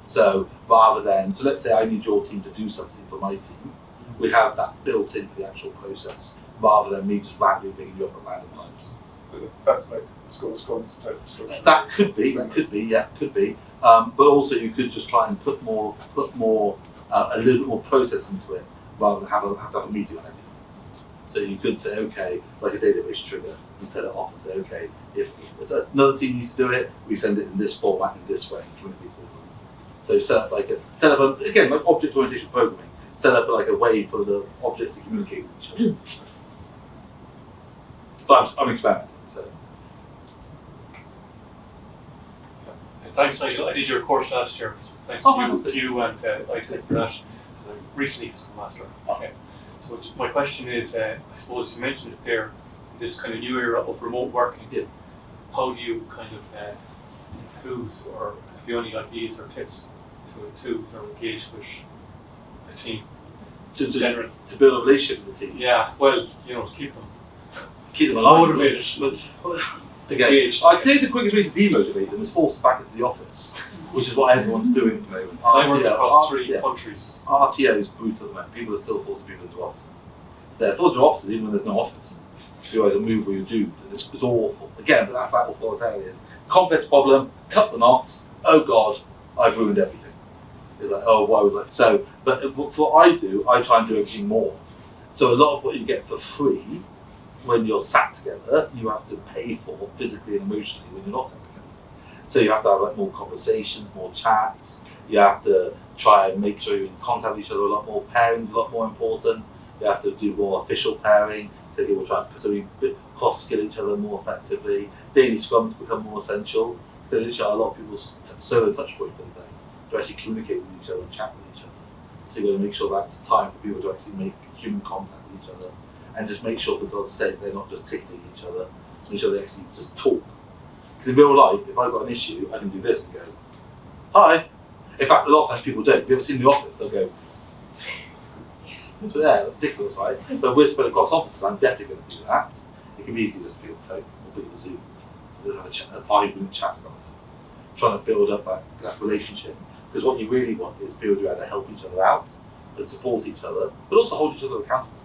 So rather than, so let's say I need your team to do something for my team, we have that built into the actual process, rather than me just randomly picking you up at random times. That's like Scrum type structure. That could be, yeah, could be. But also you could just try and put more, a little bit more process into it, rather than have to have a meeting on everything. So you could say, okay, like a database trigger, and set it off and say, okay, if another team needs to do it, we send it in this format, in this way, and communicate with them. So set up again, like object orientation programming, set up like a way for the objects to communicate with each other. But I'm experimenting, so. Thanks, Nigel. I did your course last year. Thanks to you and Agile for that. Recently, Scrum Master. Okay. So my question is, I suppose you mentioned it there, this kind of new era of remote working. Yeah. How do you kind of enthuse, or have you any ideas or tips to engage with a team? To build a relationship with the team. Yeah. Well, you know, to keep them alive. motivated. Okay. Engaged. I think the quickest way to demotivate them is force them back into the office, which is what everyone's doing at the moment. I work across 3 countries. RTO is brutal at the moment. People are still forcing people into offices. They're forced into offices even when there's no office. You either move or you're doomed. It's awful. Again, but that's that authoritarian. Complex problem, cut the knots, oh God, I've ruined everything. It's like, oh, why was I? So, but for what I do, I try and do everything more. So a lot of what you get for free, when you're sat together, you have to pay for physically and emotionally when you're not sat together. So you have to have like more conversations, more chats. You have to try and make sure you're in contact with each other a lot more. Pairing's a lot more important. You have to do more official pairing. So people try to cross-skill each other more effectively. Daily scrums become more essential. So literally a lot of people's solo touch point for the day to actually communicate with each other and chat with each other. So you've got to make sure that's time for people to actually make human contact with each other. And just make sure, for God's sake, they're not just ticketing each other. Make sure they actually just talk. Because in real life, if I've got an issue, I can do this and go, hi. In fact, a lot of times people don't. If you ever seen The Office, they'll go, so yeah, ridiculous, right? But we're spread across offices, I'm definitely going to do that. It can be easy just to be on the phone or be on Zoom. Just have a 5-minute chat about it. Trying to build up that relationship. Because what you really want is people to be able to help each other out and support each other, but also hold each other accountable.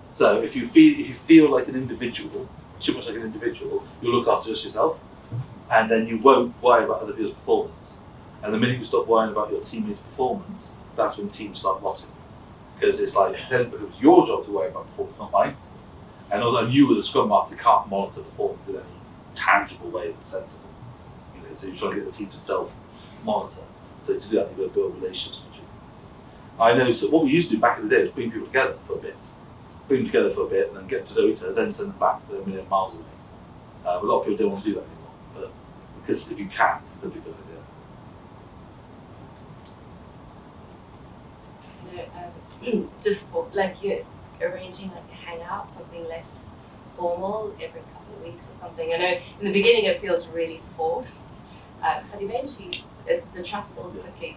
So if you feel like an individual, too much like an individual, you'll look after just yourself, and then you won't worry about other people's performance. And the minute you stop worrying about your teammates' performance, that's when teams start rotting. Because it's like, then it becomes your job to worry about performance, not mine. And although you as a Scrum Master can't monitor performance in any tangible way that's sensible, so you're trying to get the team to self-monitor. So to do that, you've got to build relationships with you. I know, so what we used to do back in the day was bring people together for a bit. Bring them together for a bit and then get to know each other, then send them back to a million miles away. A lot of people don't want to do that anymore, but because if you can, it's still a good idea. Just for, like you're arranging like a hangout, something less formal every couple of weeks or something. I know in the beginning it feels really forced, but eventually the trust builds quickly.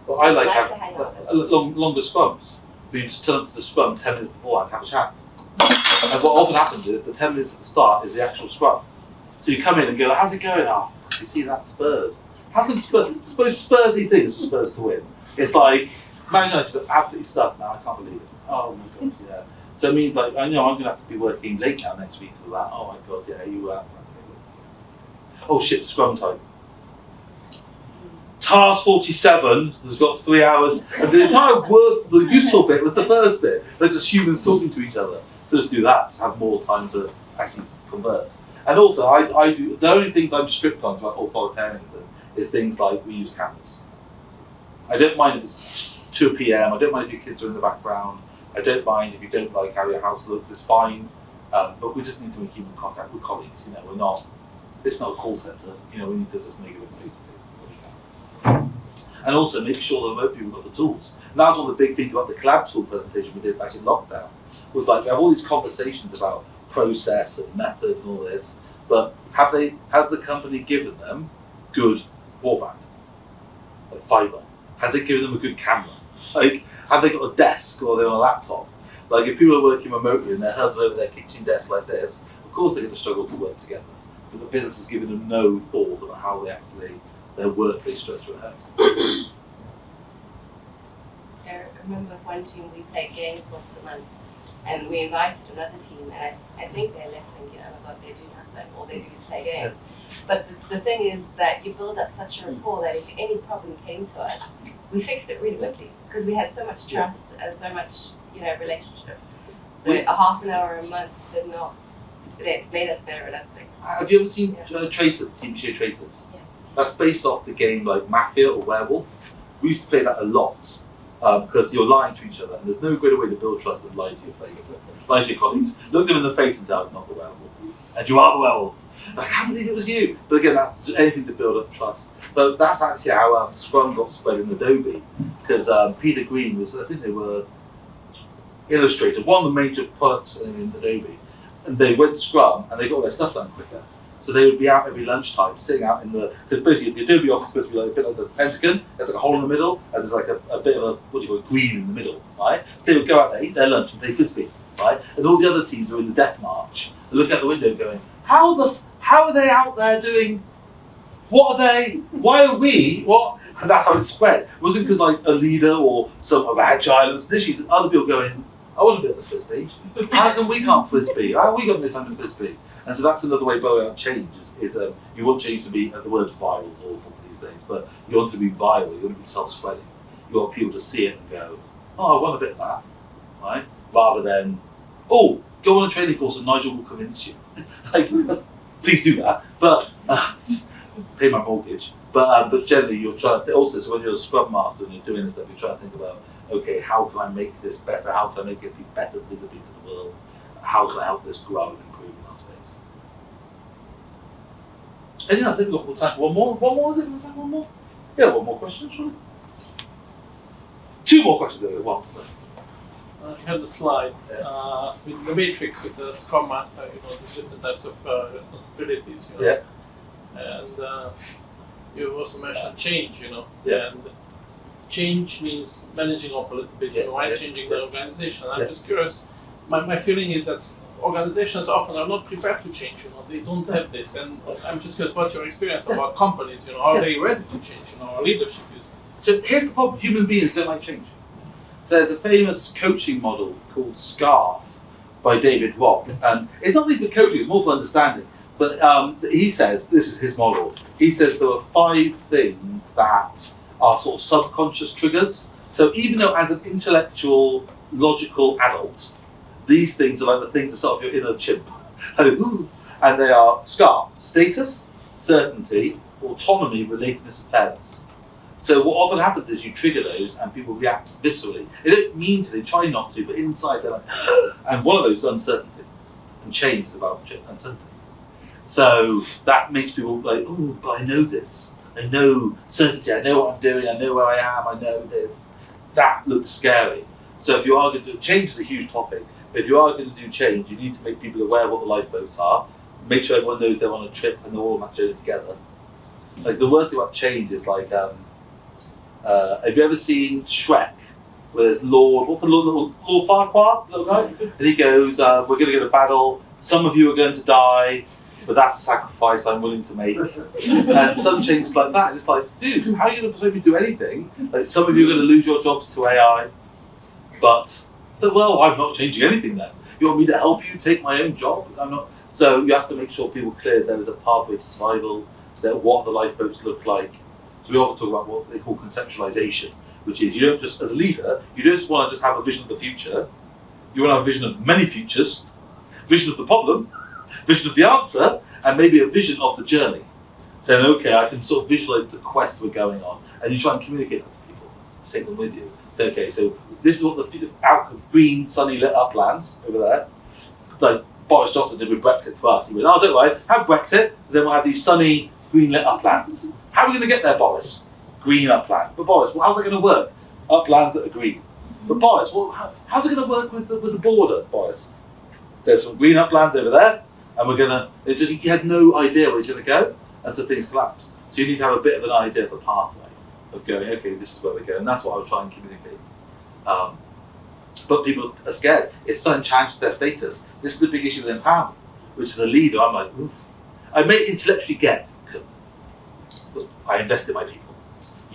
Well, I like to hang out. longer scrums. You just turn up to the scrum 10 minutes before and have a chat. And what often happens is the 10 minutes at the start is the actual scrum. So you come in and go, how's it going? Oh, you see that Spurs. How can Spursy things for Spurs to win? It's like, Man United are absolutely stuffed now, I can't believe it. Oh my gosh, yeah. So it means like, I know I'm going to have to be working late now next week for that. Oh my God, yeah, you oh shit, scrum time. Task 47 has got 3 hours, and the entire the useful bit was the first bit. They're just humans talking to each other. So just do that, just have more time to actually converse. And also, I do, the only things I'm strict on about authoritarianism is things like we use cameras. I don't mind if it's 2 p.m, I don't mind if your kids are in the background, I don't mind if you don't like how your house looks, it's fine. But we just need to make human contact with colleagues, it's not a call centre, we need to just make it face to face. And also make sure the remote people got the tools. And that was one of the big things about the collab tool presentation we did back in lockdown. Was like we have all these conversations about process and method and all this, but has the company given them good broadband, like fibre? Has it given them a good camera? Like, have they got a desk or are they on a laptop? Like, if people are working remotely and they're huddled over their kitchen desk like this, of course they're going to struggle to work together. But the business has given them no thought about how they actually their workplace structure at home. remember with one team we played games once a month, and we invited another team, and I think they left thinking, oh my god, they do nothing, all they do is play games. But the thing is that you build up such a rapport that if any problem came to us, we fixed it really quickly because we had so much trust and so much, relationship. So a half an hour a month it made us better at other things. Have you ever seen Traitors, the TV show Traitors? Yeah. That's based off the game like Mafia or Werewolf. We used to play that a lot because you're lying to each other, and there's no greater way to build trust than lie to your face, lie to your colleagues, look them in the face and say, I'm not the werewolf, and you are the werewolf. I can't believe it was you. But again, that's just anything to build up trust. But that's actually how Scrum got spread in Adobe, because Peter Green was, I think they were Illustrator, one of the major products in Adobe, and they went Scrum and they got their stuff done quicker. So they would be out every lunchtime, sitting out in because basically the Adobe office is supposed to be like a bit like the Pentagon. There's like a hole in the middle, and there's like a bit of green in the middle, right? So they would go out there, eat their lunch, and play frisbee, right? And all the other teams were in the death march and look out the window, going, "How are they out there doing? What are they? Why are we? What?" And that's how it spread. It wasn't because like a leader or some of Agile. It was literally other people going, "I want to be at the frisbee. How come we can't frisbee? How have we got no time to frisbee?" And so that's another way blowing out change is you want change to be, the word viral is awful these days, but you want it to be viral, you want it to be self-spreading. You want people to see it and go, oh, I want a bit of that, right? Rather than, oh, go on a training course and Nigel will convince you. Please do that, but pay my mortgage. But generally you're trying to, also, so when you're a Scrum Master and you're doing this stuff, you're trying to think about, okay, how can I make this better? How can I make it be better visibly to the world? How can I help this grow and improve in our space? And I think we've got time for one more. One more, is it? We've got time for one more? Yeah, one more question, surely. Two more questions, there. One. You have the slide with the matrix with the Scrum Master, the different types of responsibilities, Yeah. And you also mentioned change, Yeah. and change means managing applicability, right? Changing the organization. I'm just curious. My feeling is that organizations often are not prepared to change. They don't have this, and I'm just curious what's your experience about companies. Are they ready to change? Our leadership is. So here's the problem: human beings don't like change. So there's a famous coaching model called SCARF by David Rock, and it's not really for coaching; it's more for understanding. But he says this is his model. He says there are 5 things that are sort of subconscious triggers. So even though as an intellectual, logical adult, these things are like the things that start off your inner chimp. And they are SCARF: status, certainty, autonomy, relatedness, and fairness. So what often happens is you trigger those and people react viscerally. They don't mean to, they try not to, but inside they're like, and one of those is uncertainty. And change is about uncertainty. So that makes people like, oh, but I know this. I know certainty, I know what I'm doing, I know where I am, I know this. That looks scary. So if you are going to do, change is a huge topic, but if you are going to do change, you need to make people aware of what the lifeboats are, make sure everyone knows they're on a trip and they're all on that journey together. Like the worst thing about change is like, have you ever seen Shrek? Where there's Lord Farquaad, little guy? And he goes, we're going to get a battle, some of you are going to die, but that's a sacrifice I'm willing to make. And some changes like that, it's like, dude, how are you going to persuade me to do anything? Like some of you are going to lose your jobs to AI, but, so, well, I'm not changing anything then. You want me to help you take my own job? I'm not. So you have to make sure people are clear there is a pathway to survival, that what the lifeboats look like. So we often talk about what they call conceptualization, which is you don't just, as a leader, you don't just want to just have a vision of the future. You want to have a vision of many futures, vision of the problem, vision of the answer, and maybe a vision of the journey. Saying, okay, I can sort of visualize the quest we're going on, and you try and communicate that to people, take them with you. Say, okay, so this is what the outcome, green, sunny, lit up lands over there. Like Boris Johnson did with Brexit for us. He went, oh, don't worry, have Brexit, then we'll have these sunny, green lit uplands. How are we going to get there, Boris? Green uplands. But Boris, well, how's that going to work? Uplands that are green. But Boris, well, how's it going to work with the border, Boris? There's some green uplands over there, and we're going to, you had no idea where you're going to go, and so things collapse. So you need to have a bit of an idea of the pathway of going, okay, this is where we go, and that's what I would try and communicate. But people are scared. If something changes their status, this is the big issue with empowerment, which is a leader, I'm like, oof. I may intellectually get, I invest in my people.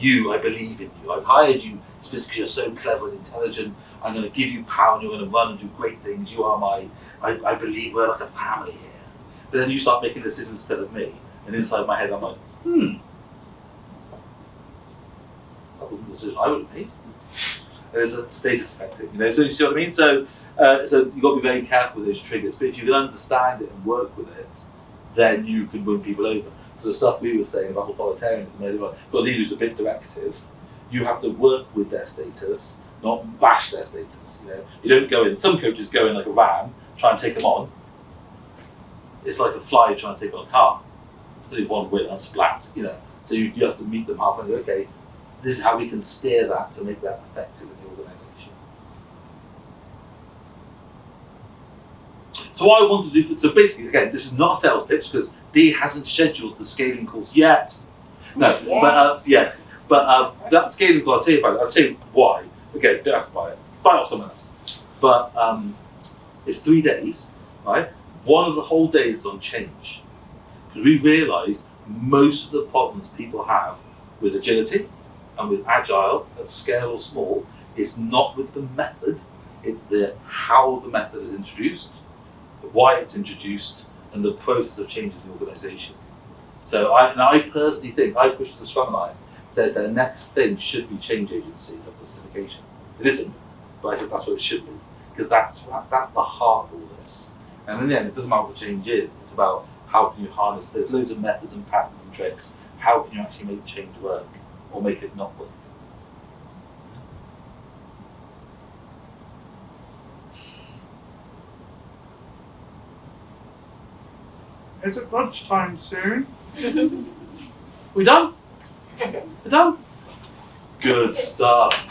I believe in you. I've hired you because you're so clever and intelligent. I'm going to give you power and you're going to run and do great things. You are I believe we're like a family here. But then you start making decisions instead of me. And inside my head, I'm like, that wasn't the decision I would have made. And it's a status affecting, so you see what I mean? So you've got to be very careful with those triggers. But if you can understand it and work with it, then you can win people over. So the stuff we were saying about authoritarianism earlier on, got a leader who's a bit directive, you have to work with their status, not bash their status. You don't go in. Some coaches go in like a ram, try and take them on. It's like a fly trying to take on a car. It's only one winner, splat. So you have to meet them halfway and go, okay, this is how we can steer that to make that effective in the organisation. So what I want to do, so basically, again, this is not a sales pitch because Dee hasn't scheduled the scaling course yet. No, yes. But that scaling course, I'll tell you about it. I'll tell you why. Again, don't have to buy it. Buy it off someone else. But it's 3 days, right? One of the whole days is on change. Because we realised most of the problems people have with agility and with agile at scale or small is not with the method, it's the how the method is introduced, why it's introduced, and the process of changing the organisation. So I personally think, I pushed the Scrum Alliance, said their next thing should be change agency, that's a certification. It isn't, but I said that's what it should be, because that's the heart of all this. And in the end, it doesn't matter what the change is, it's about how can you harness, there's loads of methods and patterns and tricks, how can you actually make change work, or make it not work. Is it lunchtime soon? We done? We're done? Good stuff.